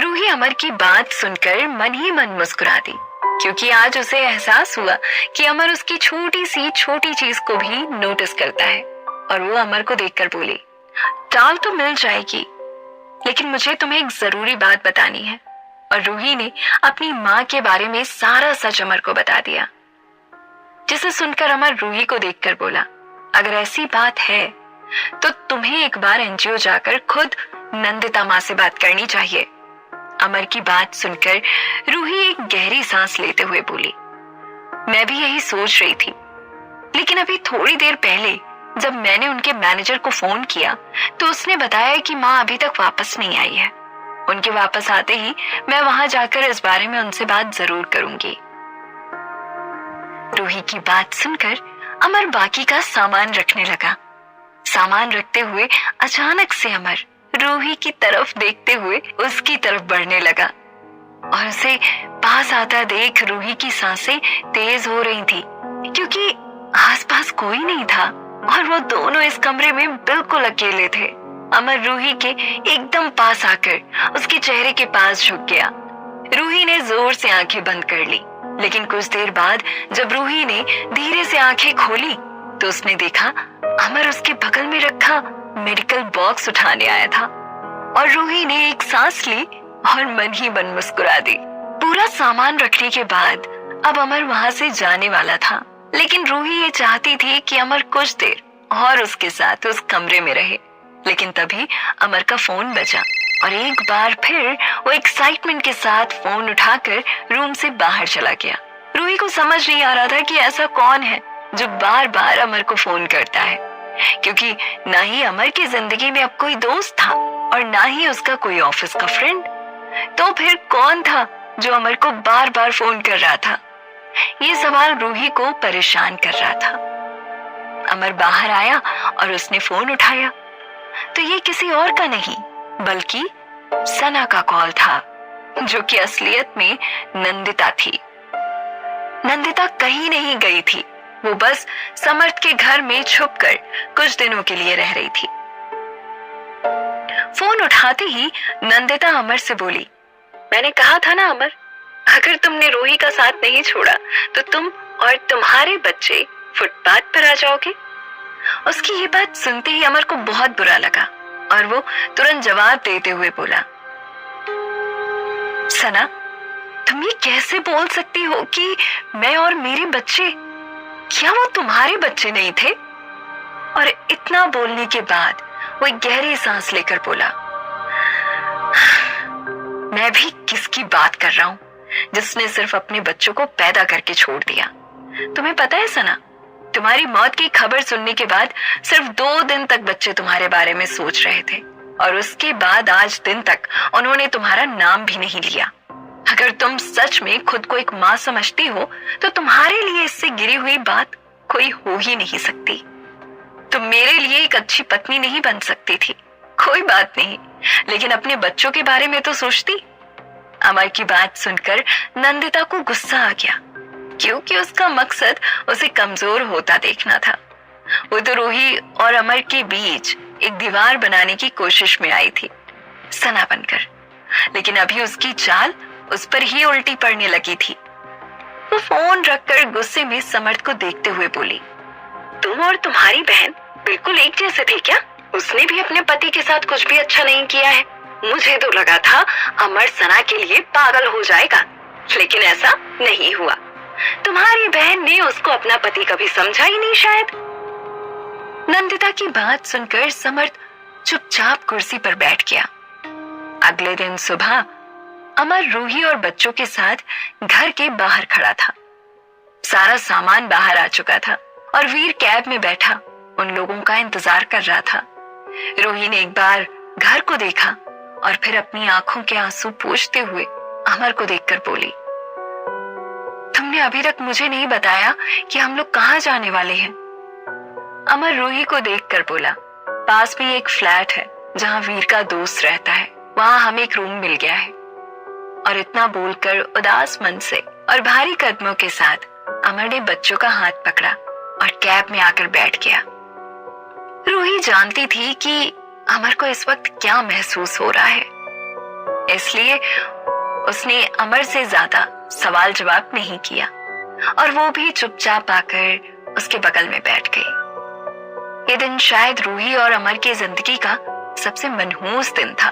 Speaker 1: रूही अमर की बात सुनकर मन ही मन मुस्कुरा दी, क्योंकि आज उसे एहसास हुआ कि अमर उसकी छोटी सी छोटी चीज को भी नोटिस करता है। और वो अमर को देखकर बोली, टाल तो मिल जाएगी, लेकिन मुझे तुम्हें एक जरूरी बात बतानी है। और रूही ने अपनी माँ के बारे में सारा सच अमर को बता दिया, जिसे सुनकर अमर रूही को देखकर बोला, अगर ऐसी बात है तो तुम्हें एक बार एनजीओ जाकर खुद नंदिता माँ से बात करनी चाहिए। अमर की बात सुनकर रूही एक गहरी सांस लेते हुए बोली, मैं भी यही सोच रही थी, लेकिन अभी थोड़ी देर पहले जब मैंने उनके मैनेजर को फोन किया तो उसने बताया कि माँ अभी तक वापस नहीं आई है। उनके वापस आते ही मैं वहां जाकर इस बारे में उनसे बात जरूर करूंगी। रूही की बात सुनकर अमर बाकी का सामान रखने लगा। सामान रखते हुए अचानक से अमर रूही की तरफ देखते हुए उसकी तरफ बढ़ने लगा और उसे पास आता देख रूही की सांसें तेज हो रही थी, क्योंकि आसपास कोई नहीं था और वो दोनों इस कमरे में बिल्कुल अकेले थे। अमर रूही के एकदम पास आकर उसके चेहरे के पास झुक गया। रूही ने जोर से आंखें बंद कर ली, लेकिन कुछ देर बाद जब रूही ने धीरे से आंखें खोली तो उसने देखा अमर उसके बगल में रखा मेडिकल बॉक्स उठाने आया था। और रूही ने एक सांस ली और मन ही मन मुस्कुरा दी। पूरा सामान रखने के बाद अब अमर वहां से जाने वाला था, लेकिन रूही ये चाहती थी कि अमर कुछ देर और उसके साथ उस कमरे में रहे। लेकिन तभी अमर का फोन बजा और एक बार फिर वो एक्साइटमेंट के साथ फोन उठाकर रूम से बाहर चला गया। रूही को समझ नहीं आ रहा था कि ऐसा कौन है जो बार बार अमर को फोन करता है, क्योंकि ना ही अमर की जिंदगी में अब कोई दोस्त था और ना ही उसका कोई ऑफिस का फ्रेंड। तो फिर कौन था जो अमर को बार बार फोन कर रहा था? ये सवाल रूही को परेशान कर रहा था। अमर बाहर आया और उसने फोन उठाया तो ये किसी और का नहीं बल्कि सना का कॉल था, जो कि असलियत में नंदिता थी। नंदिता कहीं नहीं गई थी, वो बस समर्थ के घर में छुपकर कुछ दिनों के लिए रह रही थी। फोन उठाते ही नंदिता अमर से बोली, मैंने कहा था ना अमर, अगर तुमने रूही का साथ नहीं छोड़ा तो तुम और तुम्हारे बच्चे फुटपाथ पर आ जाओगे। उसकी ये बात सुनते ही अमर को बहुत बुरा लगा और वो तुरंत जवाब देते हुए बोला, सना, तुम ये कैसे बोल सकती हो कि मैं और मेरे बच्चे, क्या वो तुम्हारे बच्चे नहीं थे? और इतना बोलने के बाद वो एक गहरी सांस लेकर बोला, मैं भी किसकी बात कर रहा हूं जिसने सिर्फ अपने बच्चों को पैदा करके छोड़ दिया। तुम्हें पता है सना, तुम्हारी मौत की खबर सुनने के बाद सिर्फ 2 दिन तक बच्चे तुम्हारे बारे में सोच रहे थे और उसके बाद आज दिन तक उन्होंने तुम्हारा नाम भी नहीं लिया। अगर तुम सच में खुद को एक माँ समझती हो तो तुम्हारे लिए इससे गिरी हुई बात कोई हो ही नहीं सकती। तुम मेरे लिए एक अच्छी पत्नी नहीं बन सकती थी, कोई बात नहीं, लेकिन अपने बच्चों के बारे में तो सोचती। अमर की बात सुनकर नंदिता को गुस्सा आ गया, क्योंकि उसका मकसद उसे कमजोर होता देखना था। वो तो रूही और अमर के बीच एक दीवार बनाने की कोशिश में आई थी, सना बनकर, लेकिन अभी उसकी चाल उस पर ही उल्टी पड़ने लगी थी। वो फोन रखकर गुस्से में समर्थ को देखते हुए बोली, तुम और तुम्हारी बहन बिल्कुल एक जैसे थे क्या? उसने भी अपने पति के साथ कुछ भी अच्छा नहीं किया है। मुझे तो लगा था अमर सना के लिए पागल हो जाएगा, लेकिन ऐसा नहीं हुआ। तुम्हारी बहन ने उसको अपना पति कभी समझा ही नहीं शायद। नंदिता की बात सुनकर समर्थ चुपचाप कुर्सी पर बैठ गया। अगले दिन सुबह अमर रूही और बच्चों के साथ घर के बाहर खड़ा था। सारा सामान बाहर आ चुका था और वीर कैब में बैठा उन लोगों का इंतजार कर रहा था। रूही ने एक बार घर को देखा और फिर अपनी आंखों के आंसू पोंछते हुए अमर को देखकर बोली, तुमने अभी तक मुझे नहीं बताया कि हम लोग कहाँ जाने वाले हैं। अमर रूही को देखकर बोला, पास में एक फ्लैट है जहाँ वीर का दोस्त रहता है, वहां हमें एक रूम मिल गया है। और इतना बोलकर उदास मन से और भारी कदमों के साथ अमर ने बच्चों का हाथ पकड़ा और कैब में आकर बैठ गया। रूही जानती थी कि अमर को इस वक्त क्या महसूस हो रहा है, इसलिए उसने अमर से ज्यादा सवाल जवाब नहीं किया और वो भी चुपचाप आकर उसके बगल में बैठ गई। ये दिन शायद रूही और अमर की जिंदगी का सबसे मनहूस दिन था।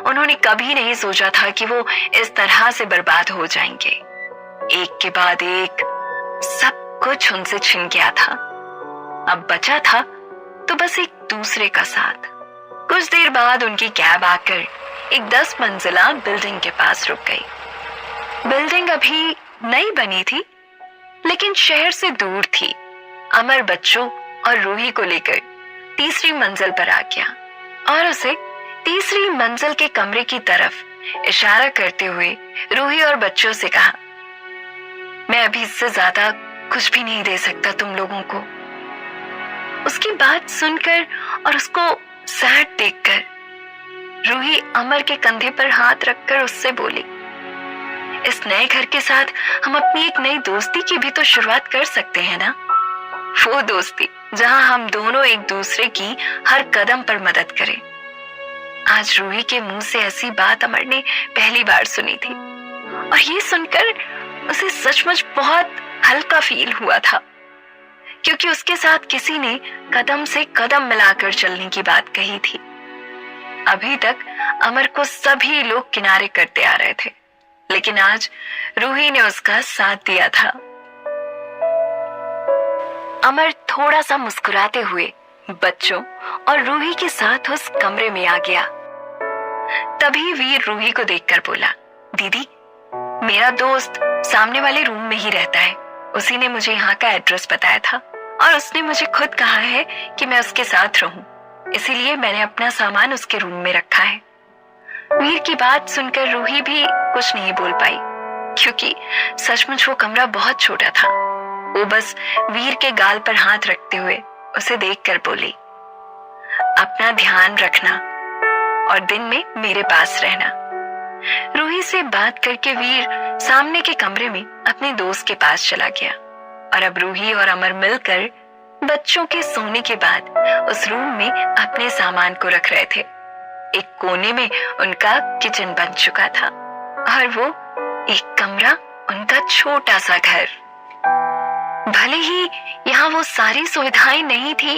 Speaker 1: उन्होंने कभी नहीं सोचा था कि वो इस तरह से बर्बाद हो जाएंगे। एक के बाद एक सब कुछ उनसे छिन गया था। अब बचा था तो बस एक दूसरे का साथ। कुछ देर बाद उनकी कैब आकर एक 10 मंजिला बिल्डिंग के पास रुक गई। बिल्डिंग अभी नई बनी थी, लेकिन शहर से दूर थी। अमर बच्चों और रूही को लेकर तीसरी मंजिल पर आ गया और उसे तीसरी मंजिल के कमरे की तरफ इशारा करते हुए रूही और बच्चों से कहा, मैं अभी इससे ज्यादा कुछ भी नहीं दे सकता तुम लोगों को। उसकी बात सुनकर और उसको सैड देखकर रूही अमर के कंधे पर हाथ रखकर उससे बोली, इस नए घर के साथ हम अपनी एक नई दोस्ती की भी तो शुरुआत कर सकते हैं ना। वो दोस्ती जहां हम दोनों एक दूसरे की हर कदम पर मदद करें। आज रूही के मुंह से ऐसी बात अमर ने पहली बार सुनी थी और ये सुनकर उसे सचमुच बहुत हल्का फील हुआ था, क्योंकि उसके साथ किसी ने कदम से कदम मिलाकर चलने की बात कही थी। अभी तक अमर को सभी लोग किनारे करते आ रहे थे, लेकिन आज रूही ने उसका साथ दिया था। अमर थोड़ा सा मुस्कुराते हुए बच्चों और रूही के साथ उस कमरे में आ गया। तभी वीर रूही को देखकर बोला, दीदी, मेरा दोस्त सामने वाले रूम में ही रहता है। उसी ने मुझे यहाँ का एड्रेस बताया था और उसने मुझे खुद कहा है कि मैं उसके साथ रहूं, इसीलिए मैंने अपना सामान उसके रूम में रखा है। वीर की बात सुनकर रूही भी कुछ नहीं बोल पाई, क्योंकि सचमुच वो कमरा बहुत छोटा था। वो बस वीर के गाल पर हाथ रखते हुए उसे देखकर बोली, अपना ध्यान रखना और दिन में मेरे पास रहना। रूही से बात करके वीर सामने के कमरे में अपने दोस्त के पास चला गया और अब रूही और अमर मिलकर बच्चों के सोने के बाद उस रूम में अपने सामान को रख रहे थे। एक कोने में उनका किचन बन चुका था और वो एक कमरा उनका छोटा सा घर। भले ही यहाँ वो सारी सुविधाएं नहीं थी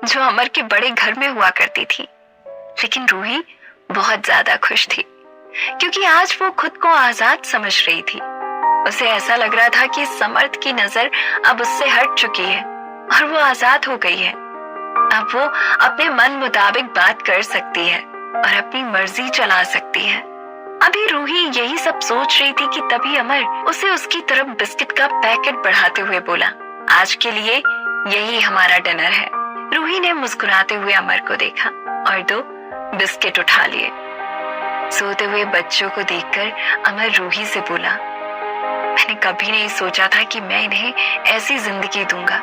Speaker 1: जो अमर के बड़े घर में हुआ करती थी, लेकिन रूही बहुत ज्यादा खुश थी, क्योंकि आज वो खुद को आजाद समझ रही थी। उसे ऐसा लग रहा था कि समर्थ की नजर अब उससे हट चुकी है और वो आजाद हो गई है। अब वो अपने मन मुताबिक बात कर सकती है और अपनी मर्जी चला सकती है। अभी रूही यही सब सोच रही थी कि तभी अमर उसे उसकी तरफ बिस्किट का पैकेट बढ़ाते हुए बोला, आज के लिए यही हमारा डिनर है। रूही ने मुस्कुराते हुए अमर को देखा और 2 बिस्किट उठा लिए। सोते हुए बच्चों को देखकर अमर रूही से बोला, मैंने कभी नहीं सोचा था कि मैं इन्हें ऐसी जिंदगी दूंगा,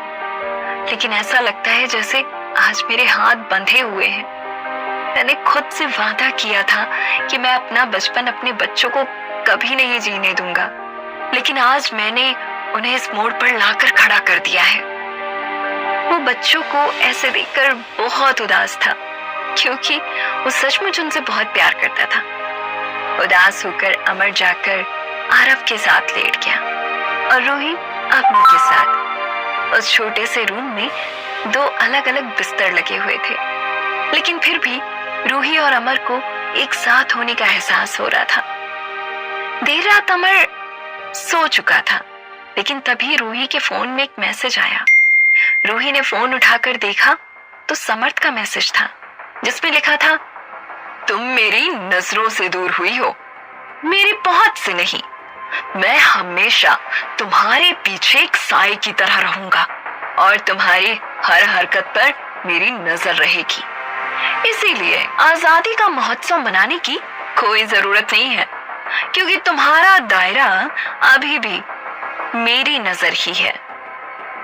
Speaker 1: लेकिन ऐसा लगता है जैसे आज मेरे हाथ बंधे हुए हैं। मैंने खुद से वादा किया था कि मैं अपना बचपन अपने बच्चों को कभी नहीं जीने दूंगा, लेकिन आज मैंने उन्हें इस मोड़ पर लाकर खड़ा कर दिया है। वो बच्चों को ऐसे देखकर बहुत उदास था, क्योंकि वो सचमुच उनसे बहुत प्यार करता था। उदास होकर अमर जाकर आरव के साथ लेट गया और रूही अपनों के साथ। उस छोटे से रूम में 2 अलग अलग बिस्तर लगे हुए थे, लेकिन फिर भी रूही और अमर को एक साथ होने का एहसास हो रहा था। देर रात अमर सो चुका था, लेकिन तभी रूही के फोन में एक मैसेज आया। रूही ने फोन उठाकर देखा तो समर्थ का मैसेज था, जिसमें लिखा था, तुम मेरी नजरों से दूर हुई हो, मेरी पहुंच से नहीं। मैं हमेशा तुम्हारे पीछे एक साए की तरह रहूंगा और तुम्हारी हर हरकत पर मेरी नजर रहेगी। इसीलिए आजादी का महोत्सव मनाने की कोई जरूरत नहीं है, क्योंकि तुम्हारा दायरा अभी भी मेरी नजर ही है।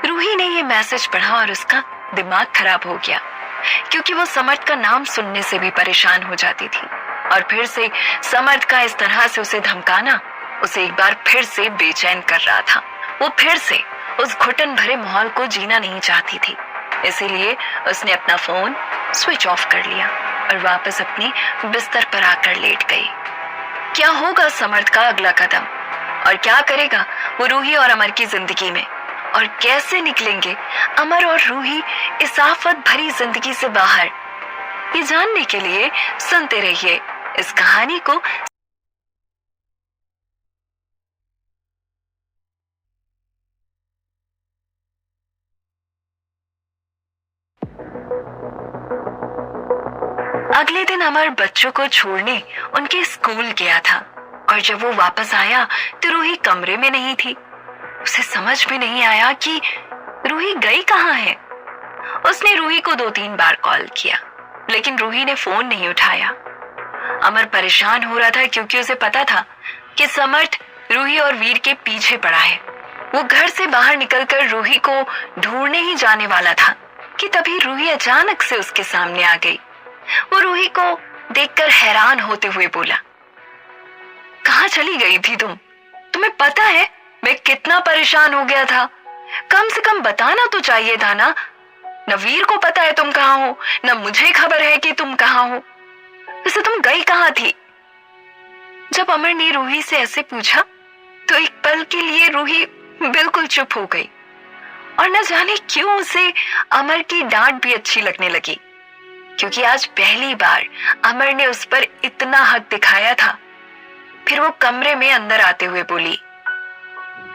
Speaker 1: रूही ने ये मैसेज पढ़ा और उसका दिमाग खराब हो गया, क्योंकि वो समर्थ का नाम सुनने से भी परेशान हो जाती थी और फिर से समर्थ का इस तरह से उसे धमकाना उसे एक बार फिर से बेचैन कर रहा था। वो फिर से उस घुटन भरे माहौल को जीना नहीं चाहती थी, इसीलिए उसने अपना फोन स्विच ऑफ कर लिया और वापस अपने बिस्तर पर आकर लेट गई। क्या होगा समर्थ का अगला कदम और क्या करेगा वो रूही और अमर की जिंदगी में, और कैसे निकलेंगे अमर और रूही इस आफत भरी जिंदगी से बाहर? ये जानने के लिए सुनते रहिए इस कहानी को अगले दिन अमर बच्चों को छोड़ने उनके स्कूल गया था और जब वो वापस आया तो रूही कमरे में नहीं थी। उसे समझ भी नहीं आया कि रूही गई कहाँ है। उसने रूही को 2-3 बार कॉल किया लेकिन रूही ने फोन नहीं उठाया। अमर परेशान हो रहा था क्योंकि उसे पता था कि समर्थ रूही और वीर के पीछे पड़ा है। वो घर से बाहर निकलकर रूही को ढूंढने ही जाने वाला था कि तभी रूही अचानक से उसके सामने आ गई। वो रूही को देखकर हैरान होते हुए बोला, कहाँ चली गई थी तुम? तुम्हें पता है मैं कितना परेशान हो गया था। कम से कम बताना तो चाहिए था ना। न वीर को पता है तुम कहाँ हो, न मुझे खबर है कि तुम कहाँ हो। वैसे तुम गई कहाँ थी? जब अमर ने रूही से ऐसे पूछा तो एक पल के लिए रूही बिल्कुल चुप हो गई और न जाने क्यों उसे अमर की डांट भी अच्छी लगने लगी, क्योंकि आज पहली बार अमर ने उस पर इतना हक दिखाया था। फिर वो कमरे में अंदर आते हुए बोली,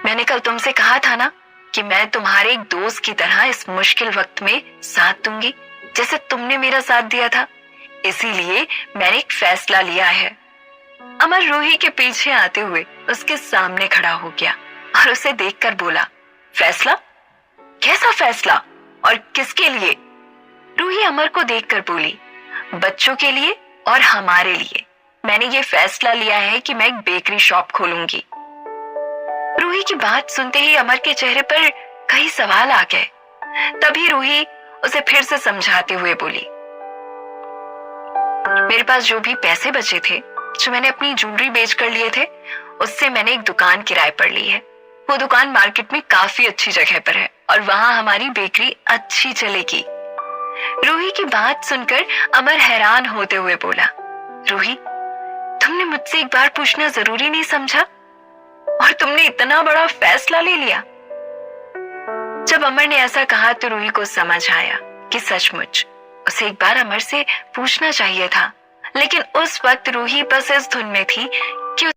Speaker 1: मैंने कल तुमसे कहा था ना कि मैं तुम्हारे एक दोस्त की तरह इस मुश्किल वक्त में साथ दूंगी, जैसे तुमने मेरा साथ दिया था। इसीलिए मैंने एक फैसला लिया है। अमर रूही के पीछे आते हुए उसके सामने खड़ा हो गया और उसे देखकर बोला, फैसला? कैसा फैसला और किसके लिए? रूही अमर को देखकर बोली, बच्चों के लिए और हमारे लिए। मैंने ये फैसला लिया है कि मैं एक बेकरी शॉप खोलूंगी। रूही की बात सुनते ही अमर के चेहरे पर कई सवाल आ गए। तभी रूही उसे फिर से समझाते हुए बोली, मेरे पास जो भी पैसे बचे थे, जो मैंने अपनी ज्वेलरी बेच कर लिए थे, उससे मैंने एक दुकान किराए पर ली है। वो दुकान मार्केट में काफी अच्छी जगह पर है और वहां हमारी बेकरी अच्छी चलेगी। रूही की बात सुनकर अमर हैरान होते हुए बोला, रूही, तुमने मुझसे एक बार पूछना जरूरी नहीं समझा और तुमने इतना बड़ा फैसला ले लिया। जब अमर ने ऐसा कहा तो रूही को समझ आया कि सचमुच उसे एक बार अमर से पूछना चाहिए था, लेकिन उस वक्त रूही बस इस धुन में थी कि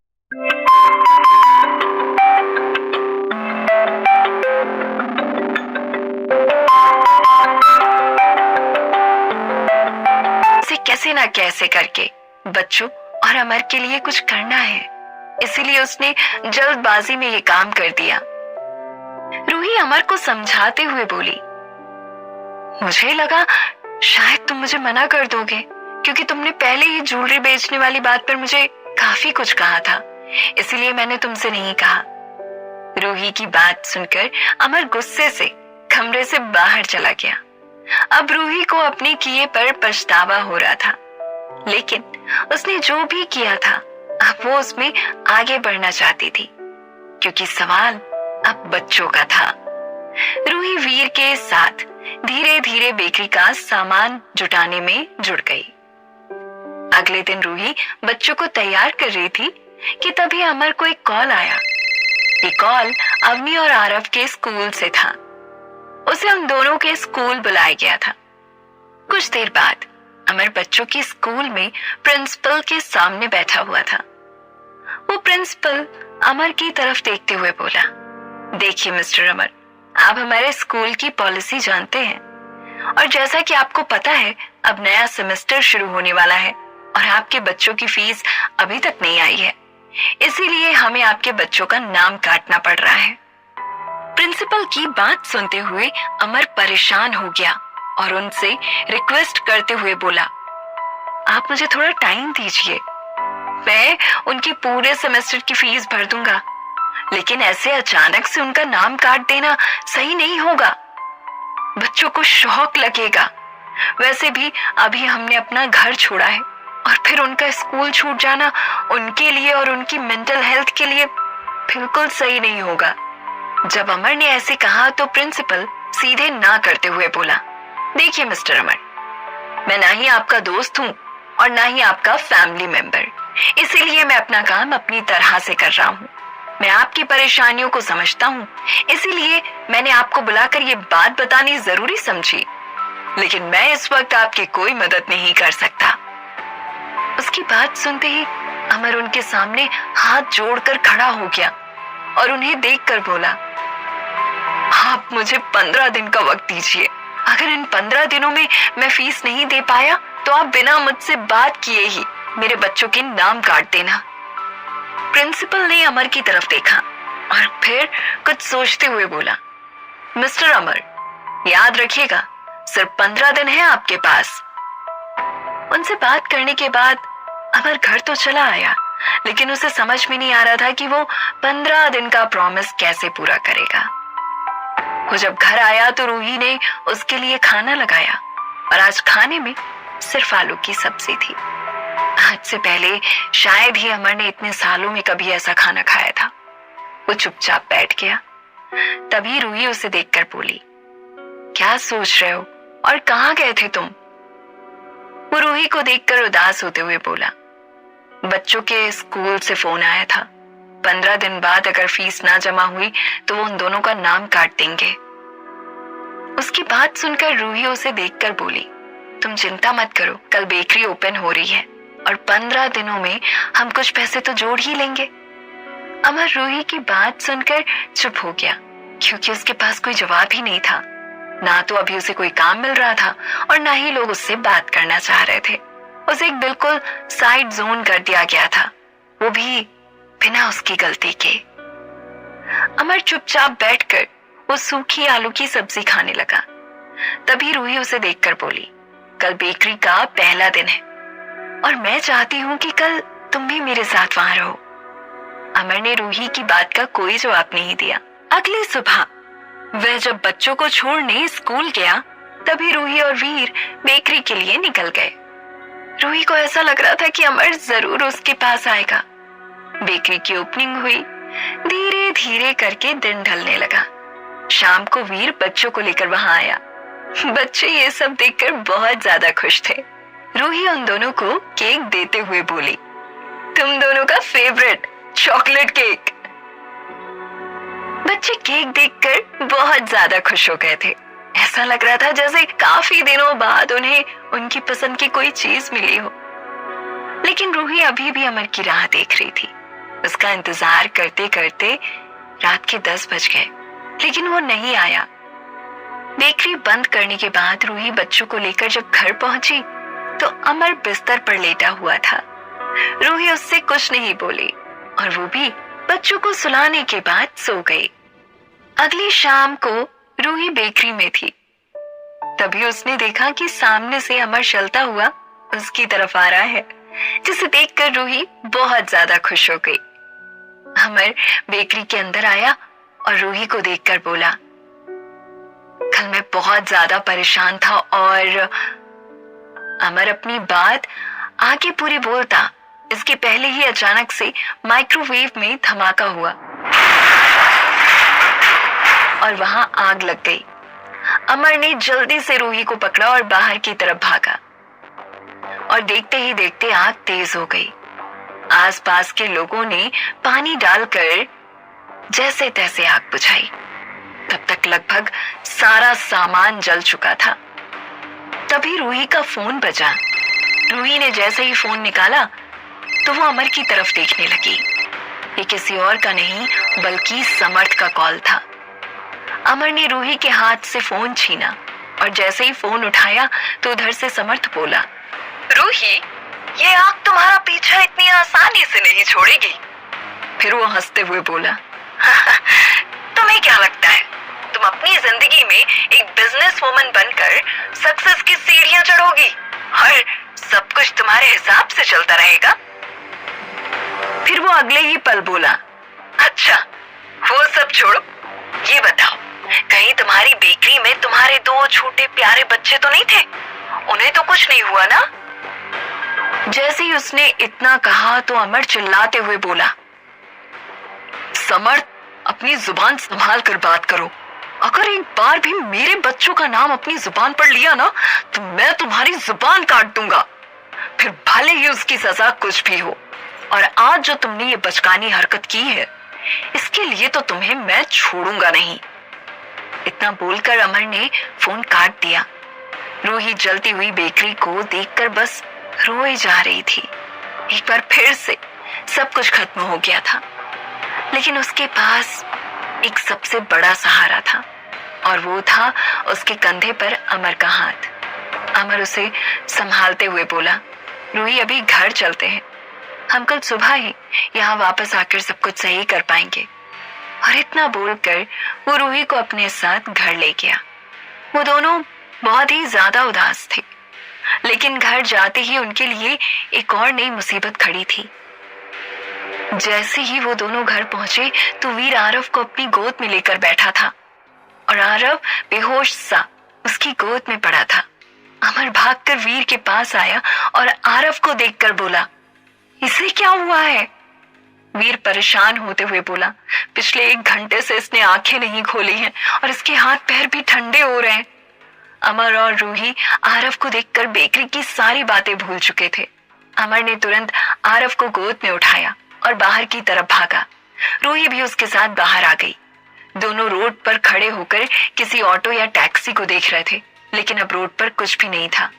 Speaker 1: उसे कैसे ना कैसे करके बच्चों और अमर के लिए कुछ करना है। इसीलिए उसने जल्दबाजी में ये काम कर दिया। रूही अमर को समझाते हुए बोली, मुझे लगा शायद तुम मुझे मना कर दोगे, क्योंकि तुमने पहले ही ज्वेलरी बेचने वाली बात पर मुझे काफी कुछ कहा था, इसीलिए मैंने तुमसे नहीं कहा। रूही की बात सुनकर अमर गुस्से से कमरे से बाहर चला गया। अब रूही को अपने किए पर पछतावा हो रहा था, लेकिन उसने जो भी किया था अब वो उसमें आगे बढ़ना चाहती थी, क्योंकि सवाल अब बच्चों का था। रूही वीर के साथ धीरे धीरे बेकरी का सामान जुटाने में जुड़ गई। अगले दिन रूही बच्चों को तैयार कर रही थी कि तभी अमर को एक कॉल आया। ये कॉल अवनी और आरव के स्कूल से था। उसे उन दोनों के स्कूल बुलाया गया था। कुछ देर बाद अमर बच्चों के स्कूल में प्रिंसिपल के सामने बैठा हुआ था। वो प्रिंसिपल अमर की तरफ देखते हुए बोला, देखिए मिस्टर अमर, आप हमारे स्कूल की पॉलिसी जानते हैं और जैसा कि आपको पता है अब नया सेमेस्टर शुरू होने वाला है और आपके बच्चों की फीस अभी तक नहीं आई है, इसीलिए हमें आपके बच्चों का नाम काटना पड़ रहा है। प्रिंसिपल की बात सुनते हुए अमर परेशान हो गया और उनसे रिक्वेस्ट करते हुए बोला, आप मुझे थोड़ा टाइम दीजिए, मैं उनकी पूरे सेमेस्टर की फीस भर दूंगा, लेकिन ऐसे अचानक से उनका नाम काट देना सही नहीं होगा। बच्चों को शौक लगेगा। वैसे भी अभी हमने अपना घर छोड़ा है और फिर उनका स्कूल छूट जाना उनके लिए और उनकी मेंटल हेल्थ के लिए बिल्कुल सही नहीं होगा। जब अमर ने ऐसे कहा तो प्रिंसिपल सीधे ना करते हुए बोला, देखिए मिस्टर अमर, मैं ना ही आपका दोस्त हूँ और ना ही आपका फैमिली मेंबर, इसीलिए मैं अपना काम अपनी तरह से कर रहा हूँ। मैं आपकी परेशानियों को समझता हूँ, इसीलिए मैंने आपको बुलाकर ये बात बतानी जरूरी समझी, लेकिन मैं इस वक्त आपकी कोई मदद नहीं कर सकता। उसकी बात सुनते ही अमर उनके सामने हाथ जोड़कर खड़ा हो गया और उन्हें देखकर बोला, आप मुझे 15 दिन का वक्त दीजिए। अगर इन 15 दिनों में मैं फीस नहीं दे पाया तो आप बिना मुझसे बात किए ही मेरे बच्चों के नाम काट देना। प्रिंसिपल ने अमर की तरफ देखा और फिर कुछ सोचते हुए बोला, मिस्टर अमर, याद रखिएगा सिर्फ 15 दिन है आपके पास। उनसे बात करने के बाद अमर घर तो चला आया, लेकिन उसे समझ में नहीं आ रहा था कि वो 15 दिन का प्रॉमिस कैसे पूरा करेगा। वो जब घर आया तो रूही ने उसके लिए खाना लगाया और आज खाने में सिर्फ आलू की सब्जी थी। आज से पहले शायद ही अमर ने इतने सालों में कभी ऐसा खाना खाया था। वो चुपचाप बैठ गया। तभी रूही उसे देखकर बोली, क्या सोच रहे हो और कहाँ गए थे तुम? वो रूही को देखकर उदास होते हुए बोला, बच्चों के स्कूल से फोन आया था। 15 दिन बाद अगर फीस ना जमा हुई तो वो उन दोनों का नाम काट देंगे। उसकी बात सुनकर रूही उसे देखकर बोली, तुम चिंता मत करो, कल बेकरी ओपन हो रही है और 15 दिनों में हम कुछ पैसे तो जोड़ ही लेंगे। अमर रूही की बात सुनकर चुप हो गया, क्योंकि उसके पास कोई जवाब ही नहीं था। ना तो अभी उसे कोई काम मिल रहा था और ना ही लोग उससे बात करना चाह रहे थे। उसे एक बिल्कुल साइड जोन कर दिया गया था, वो भी बिना उसकी गलती के। अमर चुपचाप बैठकर वो सूखी आलू की सब्जी खाने लगा। तभी रूही उसे देखकर बोली, कल बेकरी का पहला दिन है और मैं चाहती हूँ कि कल तुम भी मेरे साथ वहां रहो। अमर ने रूही की बात का कोई जवाब नहीं दिया। अगली सुबह वह जब बच्चों को छोड़ने स्कूल गया, तभी रूही और वीर बेकरी के लिए निकल गए। रूही को ऐसा लग रहा था कि अमर जरूर उसके पास आएगा। बेकरी की ओपनिंग हुई। धीरे धीरे करके दिन ढलने लगा। शाम को वीर बच्चों को लेकर वहां आया। बच्चे ये सब देखकर बहुत ज्यादा खुश थे। रूही उन दोनों को केक देते हुए बोली, तुम दोनों का फेवरेट चॉकलेट केक। बच्चे केक देखकर बहुत ज्यादा खुश हो गए थे। ऐसा लग रहा था जैसे काफी दिनों बाद उन्हें उनकी पसंद की कोई चीज मिली हो। लेकिन रूही अभी भी अमर की राह देख रही थी। उसका इंतजार करते करते रात के 10 बज गए, लेकिन वो नहीं आया। बेकरी बंद करने के बाद रूही बच्चों को लेकर जब घर पहुंची तो अमर बिस्तर पर लेटा हुआ था। रूही उससे कुछ नहीं बोली और वो भी बच्चों को सुलाने के बाद सो गई। अगली शाम को रूही बेकरी में थी। तभी उसने देखा कि सामने से अमर चलता हुआ उसकी तरफ आ रहा है, जिसे देखकर रूही बहुत ज्यादा खुश हो गई। अमर बेकरी के अंदर आया और रूही को देखकर बोला, कल मैं बहुत ज्यादा परेशान था और अमर अपनी बात आगे पूरी बोलता, इसके पहले ही अचानक से माइक्रोवेव में धमाका हुआ और वहां आग लग गई। अमर ने जल्दी से रूही को पकड़ा और बाहर की तरफ भागा और देखते ही देखते आग तेज हो गई। आसपास के लोगों ने पानी डालकर जैसे तैसे आग बुझाई। तब तक लगभग सारा सामान जल चुका था। तभी रूही का फोन बजा। रूही ने जैसे ही फोन निकाला तो वो अमर की तरफ देखने लगी। ये किसी और का नहीं बल्कि समर्थ का कॉल था। अमर ने रूही के हाथ से फोन छीना और जैसे ही फोन उठाया तो उधर से समर्थ बोला, रूही, ये आग तुम्हारा पीछा इतनी आसानी से नहीं छोड़ेगी। फिर वो हंसते हुए बोला, तुम्हें क्या लगता है तुम अपनी जिंदगी में एक बिजनेस वुमन बनकर सक्सेस की सीढ़ियां चढ़ोगी और सब कुछ तुम्हारे हिसाब से चलता रहेगा? फिर वो अगले ही पल बोला, अच्छा वो सब छोड़ो, ये बताओ कहीं तुम्हारी बेकरी में तुम्हारे 2 छोटे प्यारे बच्चे तो नहीं थे? उन्हें तो कुछ नहीं हुआ ना? जैसे ही उसने इतना कहा तो अमर चिल्लाते हुए बोला, समर्थ, अपनी जुबान संभाल कर बात करो। अगर एक बार भी मेरे बच्चों का नाम अपनी जुबान पर लिया ना तो मैं तुम्हारी जुबान काट दूंगा, फिर भले ही उसकी सजा कुछ भी हो। और आज जो तुमने ये बचकानी हरकत की है, इसके लिए तो तुम्हें मैं छोड़ूंगा नहीं। इतना बोलकर अमर ने फोन काट दिया। रूही जलती हुई बेकरी को देखकर बस रोए जा रही थी। एक बार फिर से सब कुछ खत्म हो गया था, लेकिन उसके पास एक सबसे बड़ा सहारा था और वो था उसके कंधे पर अमर का हाथ। अमर उसे संभालते हुए बोला, रूही अभी घर चलते हैं, हम कल सुबह ही यहाँ वापस आकर सब कुछ सही कर पाएंगे। और इतना बोलकर वो रूही को अपने साथ घर ले गया। वो दोनों बहुत ही ज्यादा उदास थे, लेकिन घर जाते ही उनके लिए एक और नई मुसीबत खड़ी थी। जैसे ही वो दोनों घर पहुंचे तो वीर आरव को अपनी गोद में लेकर बैठा था और आरव बेहोश सा उसकी गोद में पड़ा था। अमर भागकर वीर के पास आया और आरव को देखकर बोला, इसे क्या हुआ है? वीर परेशान होते हुए बोला, पिछले 1 घंटे से इसने आंखें नहीं खोली हैं और इसके हाथ पैर भी ठंडे हो रहे हैं। अमर और रूही आरव को देखकर बेकरी की सारी बातें भूल चुके थे। अमर ने तुरंत आरव को गोद में उठाया और बाहर की तरफ भागा। रूही भी उसके साथ बाहर आ गई। दोनों रोड पर खड़े होकर किसी ऑटो या टैक्सी को देख रहे थे, लेकिन अब रोड पर कुछ भी नहीं था।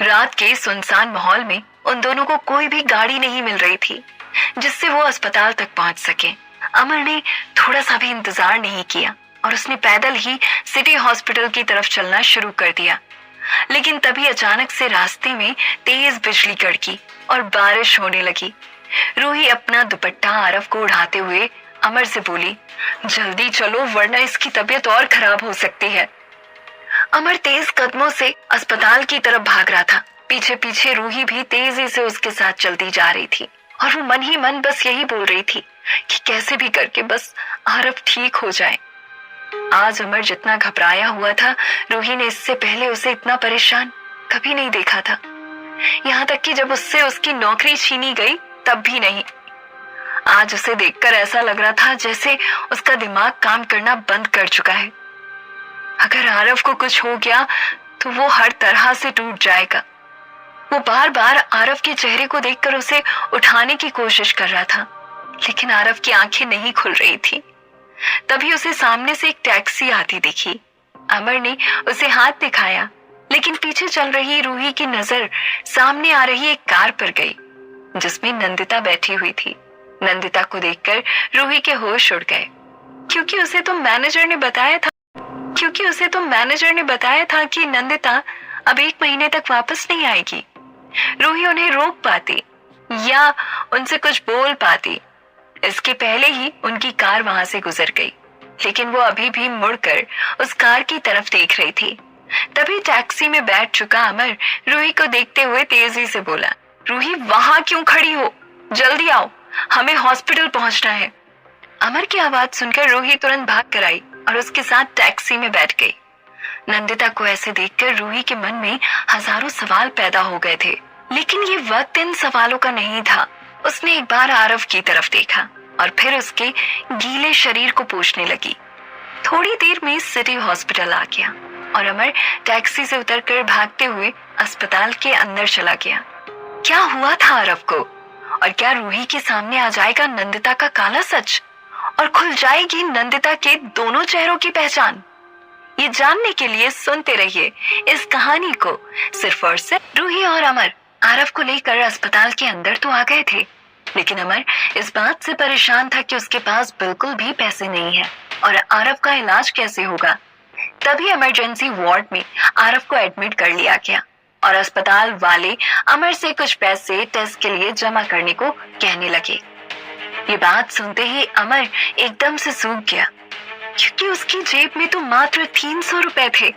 Speaker 1: रात के सुनसान माहौल में उन दोनों को कोई भी गाड़ी नहीं मिल रही थी जिससे वो अस्पताल तक पहुंच सके। अमर ने थोड़ा सा भी इंतजार नहीं किया और उसने पैदल ही सिटी हॉस्पिटल की तरफ चलना शुरू कर दिया। लेकिन तभी अचानक से रास्ते में तेज बिजली कड़की और बारिश होने लगी। रूही अपना दुपट्टा आरव को उड़ाते हुए अमर से बोली, जल्दी चलो वरना इसकी तबीयत और खराब हो सकती है। अमर तेज कदमों से अस्पताल की तरफ भाग रहा था। पीछे पीछे रूही भी तेजी से उसके साथ चलती जा रही थी और वो मन ही मन बस यही बोल रही थी कि कैसे भी करके बस आरव ठीक हो जाए। आज अमर जितना घबराया हुआ था, रूही ने इससे पहले उसे इतना परेशान कभी नहीं देखा था। यहाँ तक कि जब उससे उसकी नौकरी छीनी गई तब भी नहीं। आज उसे देखकर ऐसा लग रहा था जैसे उसका दिमाग काम करना बंद कर चुका है। अगर आरव को कुछ हो गया तो वो हर तरह से टूट जाएगा। वो बार बार आरव के चेहरे को देखकर उसे उठाने की कोशिश कर रहा था, लेकिन आरव की आंखें नहीं खुल रही थी। तभी उसे सामने से एक टैक्सी आती दिखी। अमर ने उसे हाथ दिखाया, लेकिन पीछे चल रही रूही की नजर सामने आ रही एक कार पर गई जिसमें नंदिता बैठी हुई थी। नंदिता को देखकर रूही के होश उड़ गए, क्योंकि उसे तो मैनेजर ने बताया था कि नंदिता अब 1 महीने तक वापस नहीं आएगी। रूही उन्हें रोक पाती या उनसे कुछ बोल पाती, इसके पहले ही उनकी कार वहां से गुजर गई, लेकिन वो अभी भी मुड़कर उस कार की तरफ देख रही थी। तभी टैक्सी में बैठ चुका अमर रूही को देखते हुए तेजी से बोला, रूही वहां क्यों खड़ी हो? जल्दी आओ, हमें हॉस्पिटल पहुंचना है। अमर की आवाज सुनकर रूही तुरंत भाग कर आई और उसके साथ टैक्सी में बैठ गई। नंदिता को ऐसे देखकर रूही के मन में हजारों सवाल पैदा हो गए थे, लेकिन ये वक्त इन सवालों का नहीं था। उसने एक बार आरव की तरफ देखा और फिर उसके गीले शरीर को पोंछने लगी। थोड़ी देर में सिटी हॉस्पिटल आ गया और अमर टैक्सी से उतरकर भागते हुए अस्पताल के अंदर चला गया। क्या हुआ था आरव को, और क्या रूही के सामने आ जाएगा नंदिता का काला सच और खुल जाएगी नंदिता के दोनों चेहरों की पहचान? ये जानने के लिए सुनते रहिए इस कहानी को सिर्फ और सिर्फ। रूही और अमर आरव को लेकर अस्पताल के अंदर तो आ गए थे, लेकिन अमर इस बात से परेशान था कि उसके पास बिल्कुल भी पैसे नहीं है और आरव का इलाज कैसे होगा। तभी इमरजेंसी वार्ड में आरव को एडमिट कर लिया गया और अस्पताल वाले अमर से कुछ पैसे टेस्ट के लिए जमा करने को कहने लगे। ये बात सुनते ही अमर एकदम से सूख गया, क्योंकि उसकी जेब में तो मात्र 300 रुपए थे।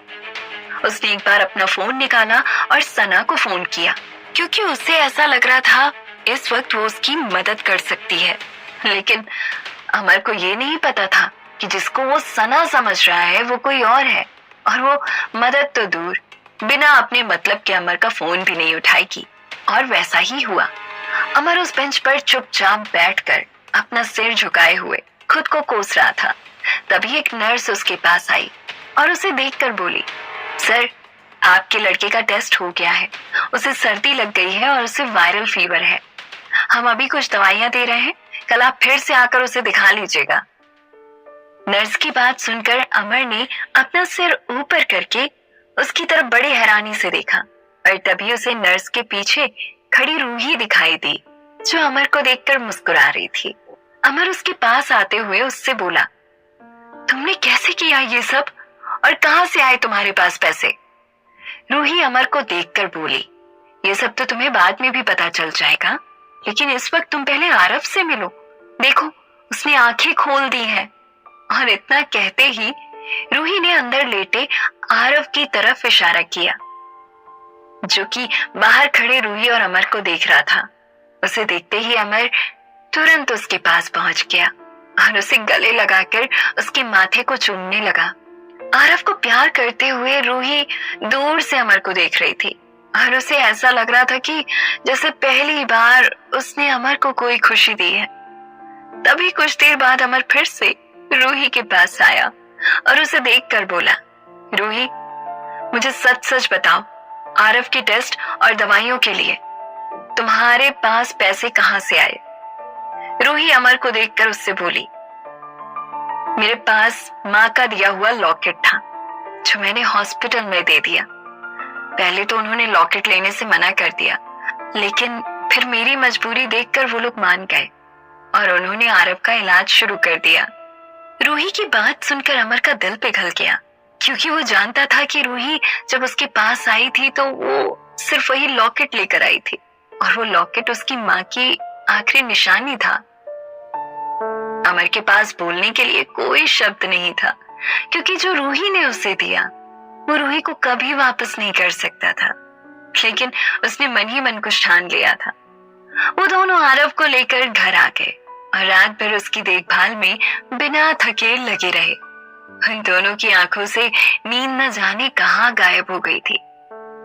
Speaker 1: उसने एक बार अपना फोन निकाला और सना को फोन किया, क्योंकि उसे ऐसा लग रहा था इस वक्त वो उसकी मदद कर सकती है। लेकिन अमर को ये नहीं पता था कि जिसको वो सना समझ रहा है वो कोई और है, और वो मदद तो दूर बिना अपने मतलब के अमर का फोन भी नहीं उठाएगी। और वैसा ही हुआ। अमर उस बेंच पर चुपचाप बैठकर अपना सिर झुकाए हुए खुद को कोस रहा था। तभी एक नर्स उसके पास आई और उसे देखकर बोली, सर, आपके लड़के का टेस्ट हो गया है, उसे सर्दी लग गई है और उसे वायरल फीवर है। हम अभी कुछ दवाइयां दे रहे हैं, कल आप फिर से आकर उसे दिखा लीजिएगा। नर्स की बात सुनकर अमर ने अपना सिर ऊपर करके उसकी तरफ बड़ी हैरानी से देखा और तभी उसे नर्स के पीछे खड़ी रूही दिखाई दी। जो अमर को देखकर मुस्कुरा रही थी। अमर उसके पास आते हुए उससे बोला, तुमने कैसे किया ये सब और कहां से आए तुम्हारे पास पैसे? रूही अमर को देखकर बोली, ये सब तो तुम्हें बाद में भी पता चल जाएगा, लेकिन इस वक्त तुम पहले आरव से मिलो। देखो, उसने आंखें खोल दी हैं। और इतना कहते ही रूही ने अंदर लेटे आरव की तरफ इशारा किया, जो कि बाहर खड़े रूही और अमर को देख रहा था। उसे देखते ही अमर तुरंत उसके पास पहुंच गया और उसे गले लगाकर उसके माथे को चूमने लगा। आरव को प्यार करते हुए रूही दूर से अमर को देख रही थी और उसे ऐसा लग रहा था कि जैसे पहली बार उसने अमर को कोई खुशी दी है। तभी कुछ देर बाद अमर फिर से रूही के पास आया और उसे देखकर बोला, रूही, मुझे सच सच बताओ, आरव की टेस्ट और दवाइयों के लिए तुम्हारे पास पैसे कहां से आए? रूही अमर को देखकर उससे बोली, मेरे पास माँ का दिया हुआ लॉकेट था जो मैंने हॉस्पिटल में दे दिया। पहले तो उन्होंने लॉकेट लेने से मना कर दिया, लेकिन फिर मेरी मजबूरी देखकर वो लोग मान गए और उन्होंने आरव का इलाज शुरू कर दिया। रूही की बात सुनकर अमर का दिल पिघल गया, क्योंकि वो जानता था कि रूही जब उसके पास आई थी तो वो सिर्फ वही लॉकेट लेकर आई थी और वो लॉकेट उसकी माँ की आखिरी निशानी था। अमर के पास बोलने के लिए कोई शब्द नहीं था, क्योंकि जो रूही ने उसे दिया वो रूही को कभी वापस नहीं कर सकता था। लेकिन उसने मन ही मन कुछ ठान लिया था। वो दोनों आरव को लेकर घर आ गए और रात भर उसकी देखभाल में बिना थके लगे रहे। उन दोनों की आंखों से नींद न जाने कहां गायब हो गई थी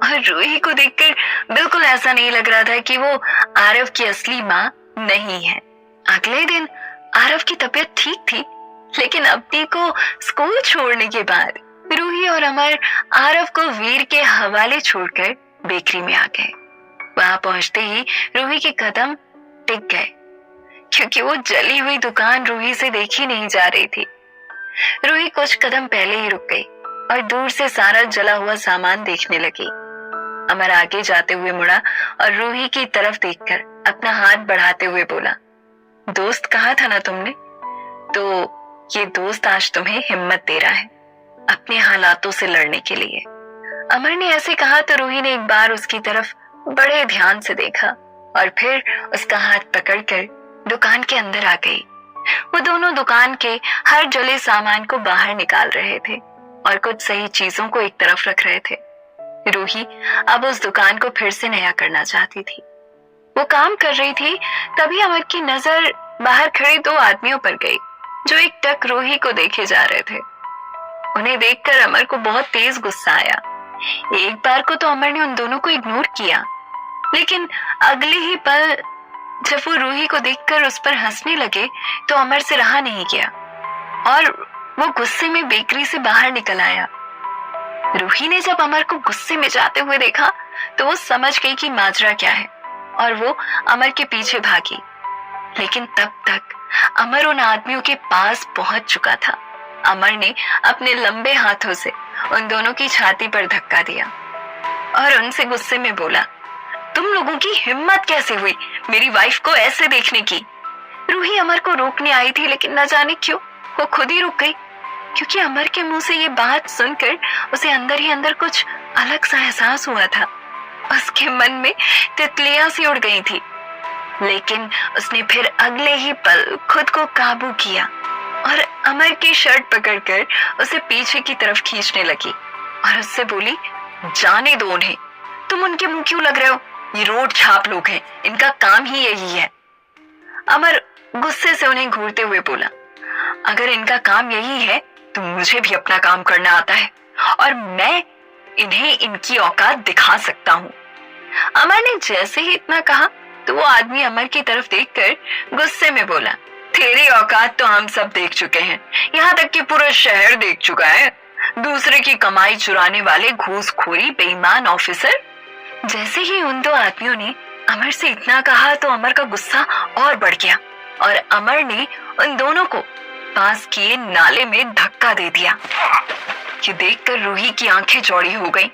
Speaker 1: और रूही को देखकर बिल्कुल ऐसा नहीं लग रहा था कि वो आरव की असली माँ नहीं है। अगले दिन आरव की तबीयत ठीक थी, लेकिन अब्दी को स्कूल छोड़ने के बाद रूही और अमर आरव को वीर के हवाले छोड़कर बेकरी में आ गए। वहां पहुंचते ही रूही के कदम टिक गए, क्योंकि वो जली हुई दुकान रूही से देखी नहीं जा रही थी। रूही कुछ कदम पहले ही रुक गई और दूर से सारा जला हुआ सामान देखने लगी। अमर आगे जाते हुए मुड़ा और रूही की तरफ देखकर अपना हाथ बढ़ाते हुए बोला, दोस्त कहा था ना तुमने, तो ये दोस्त आज तुम्हें हिम्मत दे रहा है अपने हालातों से लड़ने के लिए। अमर ने ऐसे कहा तो रूही ने एक बार उसकी तरफ बड़े ध्यान से देखा और फिर उसका हाथ पकड़कर दुकान के अंदर आ गई। वो दोनों दुकान के हर जले सामान को बाहर निकाल रहे थे और कुछ सही चीजों को एक तरफ रख रहे थे। रूही अब उस दुकान को फिर से नया करना चाहती थी। वो काम कर रही थी, तभी अमर की नजर बाहर खड़े दो आदमियों पर गई जो एक टक रूही को देखे जा रहे थे। उन्हें देखकर अमर को बहुत तेज गुस्सा आया। एक बार को तो अमर ने उन दोनों को इग्नोर किया, लेकिन अगले ही पल जब वो रूही को देखकर उस पर हंसने लगे तो अमर से रहा नहीं गया और वो गुस्से में बेकरी से बाहर निकल आया। रूही ने जब अमर को गुस्से में जाते हुए देखा तो वो समझ गई कि माजरा क्या है और वो अमर के पीछे भागी। लेकिन तब तक अमर उन आदमियों के पास पहुंच चुका था। अमर ने अपने लंबे हाथों से उन दोनों की छाती पर धक्का दिया और उनसे गुस्से में बोला, तुम लोगों की हिम्मत कैसे हुई मेरी वाइफ को ऐसे देखने की? रूही अमर को रोकने आई थी, लेकिन न जाने क्यों वो खुद ही रुक गई, क्योंकि अमर के मुंह से ये बात सुनकर उसे अंदर ही अंदर कुछ अलग सा एहसास हुआ था। उसके मन में तितलियां सी उड़ गई थी, लेकिन उसने फिर अगले ही पल खुद को काबू किया और अमर की शर्ट पकड़कर उसे पीछे की तरफ खींचने लगी और उससे बोली, जाने दो उन्हें, तुम उनके मुंह क्यों लग रहे हो? ये रोड छाप लोग हैं, इनका काम ही यही है। अमर गुस्से से उन्हें घूरते हुए बोला, अगर इनका काम यही है तो मुझे भी अपना काम करना आता है और मैं इन्हें इनकी औकात दिखा सकता हूँ। अमर ने जैसे ही इतना कहा तो वो आदमी अमर की तरफ देखकर गुस्से में बोला, तेरी औकात तो हम सब देख चुके हैं, यहाँ तक कि पूरा शहर देख चुका है। दूसरे की कमाई चुराने वाले घूसखोरी बेईमान ऑफिसर। जैसे ही उन दो आदमियों ने अमर से इतना कहा तो अमर का गुस्सा और बढ़ गया और अमर ने उन दोनों को पास किए नाले में धक्का दे दिया। ये देखकर रूही की आंखें चौड़ी हो गईं,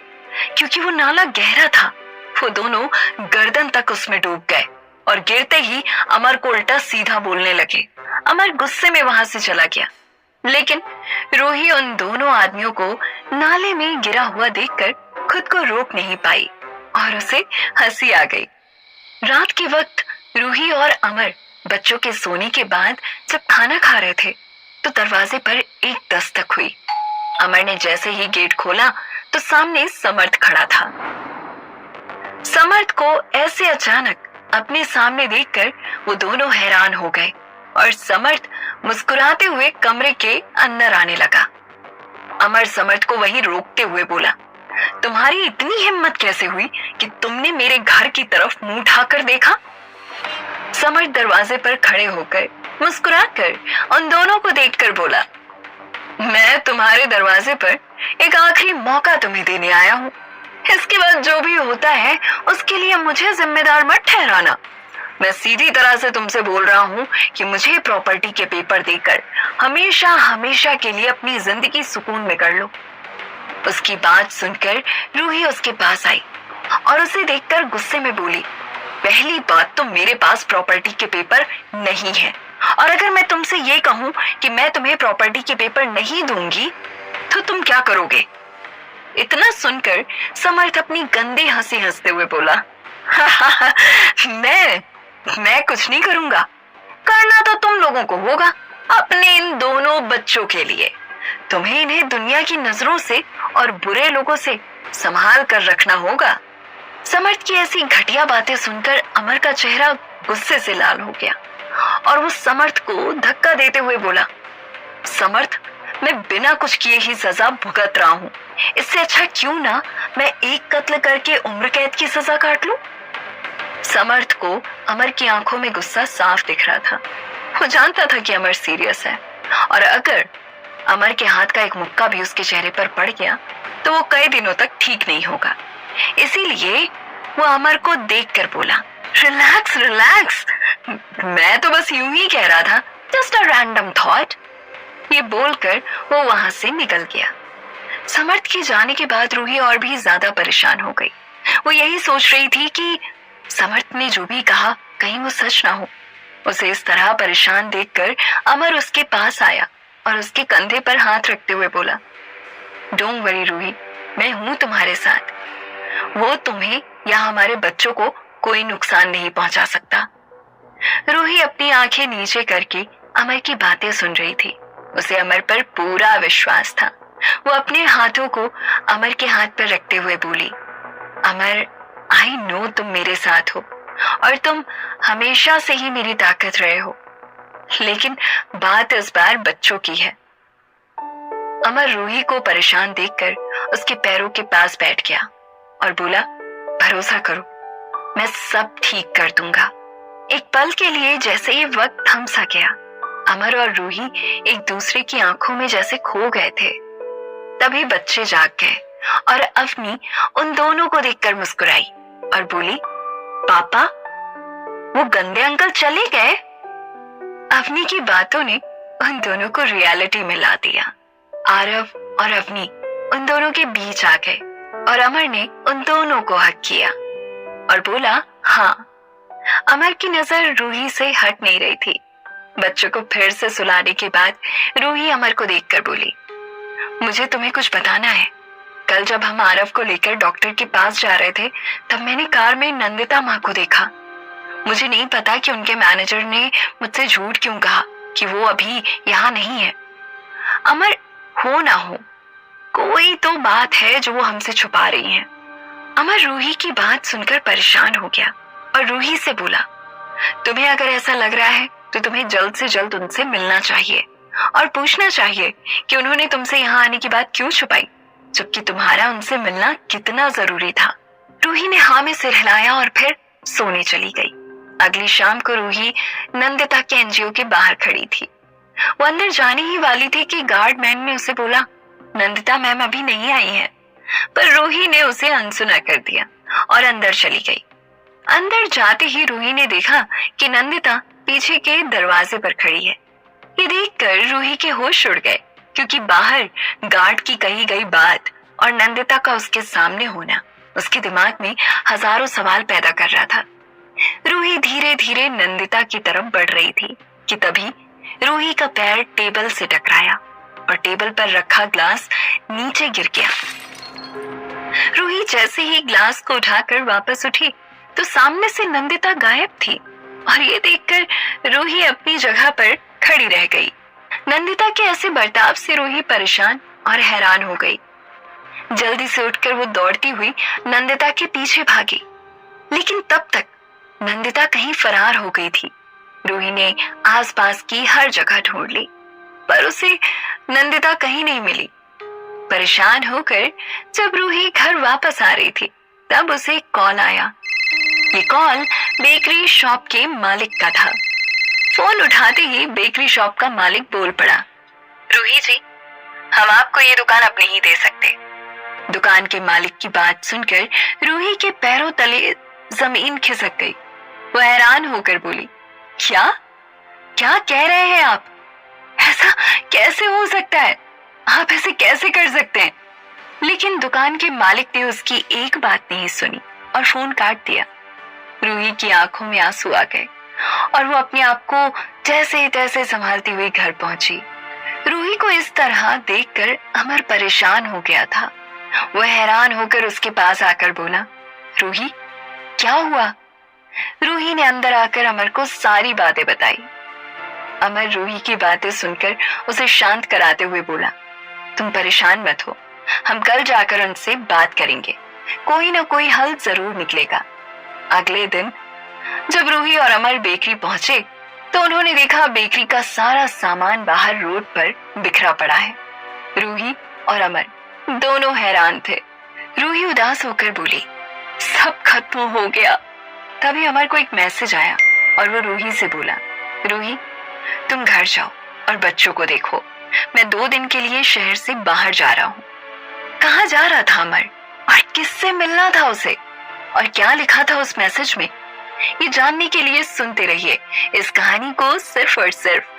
Speaker 1: क्योंकि वो नाला गहरा था। वो दोनों गर्दन तक उसमें डूब गए और गिरते ही अमर को उल्टा सीधा बोलने लगे। अमर गुस्से में वहां से चला गया, लेकिन रूही उन दोनों आदमियों को नाले में गिरा हुआ देखकर खुद को रोक नहीं पाई और उसे हंसी आ गई। रात के वक्त रूही और अमर बच्चों के सोने के बाद जब खाना खा रहे थे तो दरवाजे पर एक दस्तक हुई। अमर ने जैसे ही गेट खोला तो सामने समर्थ खड़ा था। समर्थ को ऐसे अचानक अपने सामने देखकर वो दोनों हैरान हो गए और समर्थ मुस्कुराते हुए कमरे के अंदर आने लगा। अमर समर्थ को वहीं रोकते हुए बोला, तुम्हारी इतनी हिम्मत कैसे हुई कि तुमने मेरे घर की तरफ मुंह उठाकर देखा? समर्थ दरवाजे पर खड़े होकर मुस्कुराकर उन दोनों को देखकर बोला, मैं तुम्हारे दरवाजे पर एक आखिरी मौका तुम्हें देने आया हूँ। इसके बाद जो भी होता है उसके लिए मुझे जिम्मेदार मत ठहराना। मैं सीधी तरह से तुमसे बोल रहा हूँ कि मुझे प्रॉपर्टी के पेपर देकर हमेशा हमेशा के लिए अपनी जिंदगी सुकून में कर लो। उसकी बात सुनकर रूही उसके पास आई और उसे देखकर गुस्से में बोली, पहली बात तो मेरे पास प्रॉपर्टी के पेपर नहीं है, और अगर मैं तुमसे ये कहूँ कि मैं तुम्हें प्रॉपर्टी के पेपर नहीं दूंगी तो तुम क्या करोगे? इतना सुनकर समर्थ अपनी गंदी हंसी हंसते हुए बोला, मैं कुछ नहीं करूंगा। करना तो तुम लोगों को होगा, अपने इन दोनों बच्चों के लिए। तुम्हें इन्हें दुनिया की नजरों से और बुरे लोगों से संभाल कर रखना होगा। समर्थ की ऐसी घटिया बातें सुनकर अमर का चेहरा गुस्से से लाल हो गया और वो समर्थ को धक्का देते हुए बोला, समर्थ, मैं बिना कुछ किए ही सजा भुगत रहा हूँ। इससे अच्छा क्यों ना मैं एक कत्ल करके उम्र कैद की सजा काट लूं? समर्थ को अमर की आंखों में गुस्सा साफ दिख रहा था। वो जानता था कि अमर सीरियस है और अगर अमर के हाथ का एक मुक्का भी उसके चेहरे पर पड़ गया तो वो कई दिनों तक ठीक नहीं होगा। इसीलिए वो अमर को देखकर बोला, रिलैक्स रिलैक्स, मैं तो बस यूं ही कह रहा था, जस्ट अ रैंडम थॉट। ये बोलकर वो वहां से निकल गया। समर्थ के जाने के बाद रूही और भी ज्यादा परेशान हो गई। वो यही सोच रही थी कि समर्थ ने जो भी कहा कहीं वो सच ना हो। उसे इस तरह परेशान देखकर अमर उसके पास आया और उसके कंधे पर हाथ रखते हुए बोला, डोंट वरी रूही, मैं हूं तुम्हारे साथ। वो तुम्हें या हमारे बच्चों को कोई नुकसान नहीं पहुंचा सकता। रूही अपनी आंखें नीचे करके अमर की बातें सुन रही थी। उसे अमर पर पूरा विश्वास था। वो अपने हाथों को अमर के हाथ पर रखते हुए बोली, अमर, आई नो तुम मेरे साथ हो और तुम हमेशा से ही मेरी ताकत रहे हो, लेकिन बात इस बार बच्चों की है। अमर रूही को परेशान देखकर उसके पैरों के पास बैठ गया और बोला, भरोसा करो, मैं सब ठीक कर दूंगा। एक पल के लिए जैसे ये वक्त थम सा गया। अमर और रूही एक दूसरे की आंखों में जैसे खो गए थे। तभी बच्चे जाग गए और अवनी उन दोनों को देखकर मुस्कुराई और बोली, पापा, वो गंदे अंकल चले गए? अवनी की बातों ने उन दोनों को रियलिटी में ला दिया। आरव और अवनी उन दोनों के बीच आ गए और अमर ने उन दोनों को हक किया और बोला, हाँ। अमर की नजर रूही से हट नहीं रही थी। बच्चों को फिर से सुलाने के बाद रूही अमर को देखकर बोली, मुझे तुम्हें कुछ बताना है। कल जब हम आरव को लेकर डॉक्टर के पास जा रहे थे तब मैंने कार में नंदिता माँ को देखा। मुझे नहीं पता कि उनके मैनेजर ने मुझसे झूठ क्यों कहा कि वो अभी यहाँ नहीं है। अमर, हो ना हो, कोई तो बात है जो वो हमसे छुपा रही हैं। अमर रूही की बात सुनकर परेशान हो गया और रूही से बोला, तुम्हें अगर ऐसा लग रहा है तो तुम्हें जल्द से जल्द उनसे मिलना चाहिए और पूछना चाहिए कि उन्होंने तुमसे यहाँ आने की बात क्यों छुपाई, जबकि तुम्हारा उनसे मिलना कितना जरूरी था। रूही ने हाँ में सिर हिलाया और फिर सोने चली गई। अगली शाम को रूही नंदिता के एनजीओ के बाहर खड़ी थी। वो अंदर जाने ही वाली थी कि गार्डमैन ने उसे बोला, नंदिता मैम अभी नहीं आई है, पर रूही ने उसे अनसुना कर दिया और अंदर चली गई। अंदर जाते ही रूही ने देखा कि नंदिता पीछे के दरवाजे पर खड़ी है। ये देखकर रूही के होश उड़ गए, क्योंकि बाहर गार्ड की कही गई बात और नंदिता का उसके सामने होना उसके दिमाग में हजारों सवाल पैदा कर रहा था। रूही धीरे धीरे नंदिता की तरफ बढ़ रही थी कि तभी रूही का पैर टेबल से टकराया और टेबल पर रखा ग्लास नीचे गिर गया। रूही जैसे ही ग्लास को उठाकर वापस उठी तो सामने से नंदिता गायब थी और ये देखकर रूही अपनी जगह पर खड़ी रह गई। नंदिता के ऐसे बर्ताव से रूही परेशान और हैरान हो गई। जल्दी से उठकर वो दौड़ती हुई नंदिता के पीछे भागी, लेकिन तब तक नंदिता कहीं फरार हो गई थी। रूही ने आसपास की हर जगह ढूंढ ली पर उसे नंदिता कहीं नहीं मिली। परेशान होकर जब रूही घर वापस आ रही थी तब उसे एक कॉल आया। ये कॉल बेकरी शॉप के मालिक का था। फोन उठाते ही बेकरी शॉप का मालिक बोल पड़ा, रूही जी, हम आपको ये दुकान अपनी ही दे सकते। दुकान के मालिक की बात सुनकर रूही के पैरों तले जमीन खिसक गई। वो हैरान होकर बोली, क्या क्या कह रहे हैं आप? ऐसा कैसे हो सकता है? आप ऐसे कैसे कर सकते हैं? लेकिन दुकान के मालिक ने उसकी एक बात नहीं सुनी और फोन काट दिया। रूही की आंखों में आंसू आ गए और वो अपने आप को जैसे तैसे संभालती हुई घर पहुंची। रूही को इस तरह देखकर अमर परेशान हो गया था। वो हैरान होकर उसके पास आकर बोला, रूही क्या हुआ? रूही ने अंदर आकर अमर को सारी बातें बताई। अमर रूही की बातें सुनकर उसे शांत कराते हुए बोला, तुम परेशान मत हो, हम कल जाकर उनसे बात करेंगे, कोई ना कोई हल जरूर निकलेगा। अगले दिन जब रूही और अमर बेकरी पहुंचे तो उन्होंने देखा बेकरी का सारा सामान बाहर रोड पर बिखरा पड़ा है। रूही और अमर दोनों हैरान थे। रूही उदास होकर बोली, सब खत्म हो गया। तभी अमर को एक मैसेज आया और वो रूही से बोला, रूही तुम घर जाओ और बच्चों को देखो, मैं 2 दिन के लिए शहर से बाहर जा रहा हूँ। कहाँ जा रहा था अमर और किससे मिलना था उसे और क्या लिखा था उस मैसेज में? ये जानने के लिए सुनते रहिए इस कहानी को सिर्फ और सिर्फ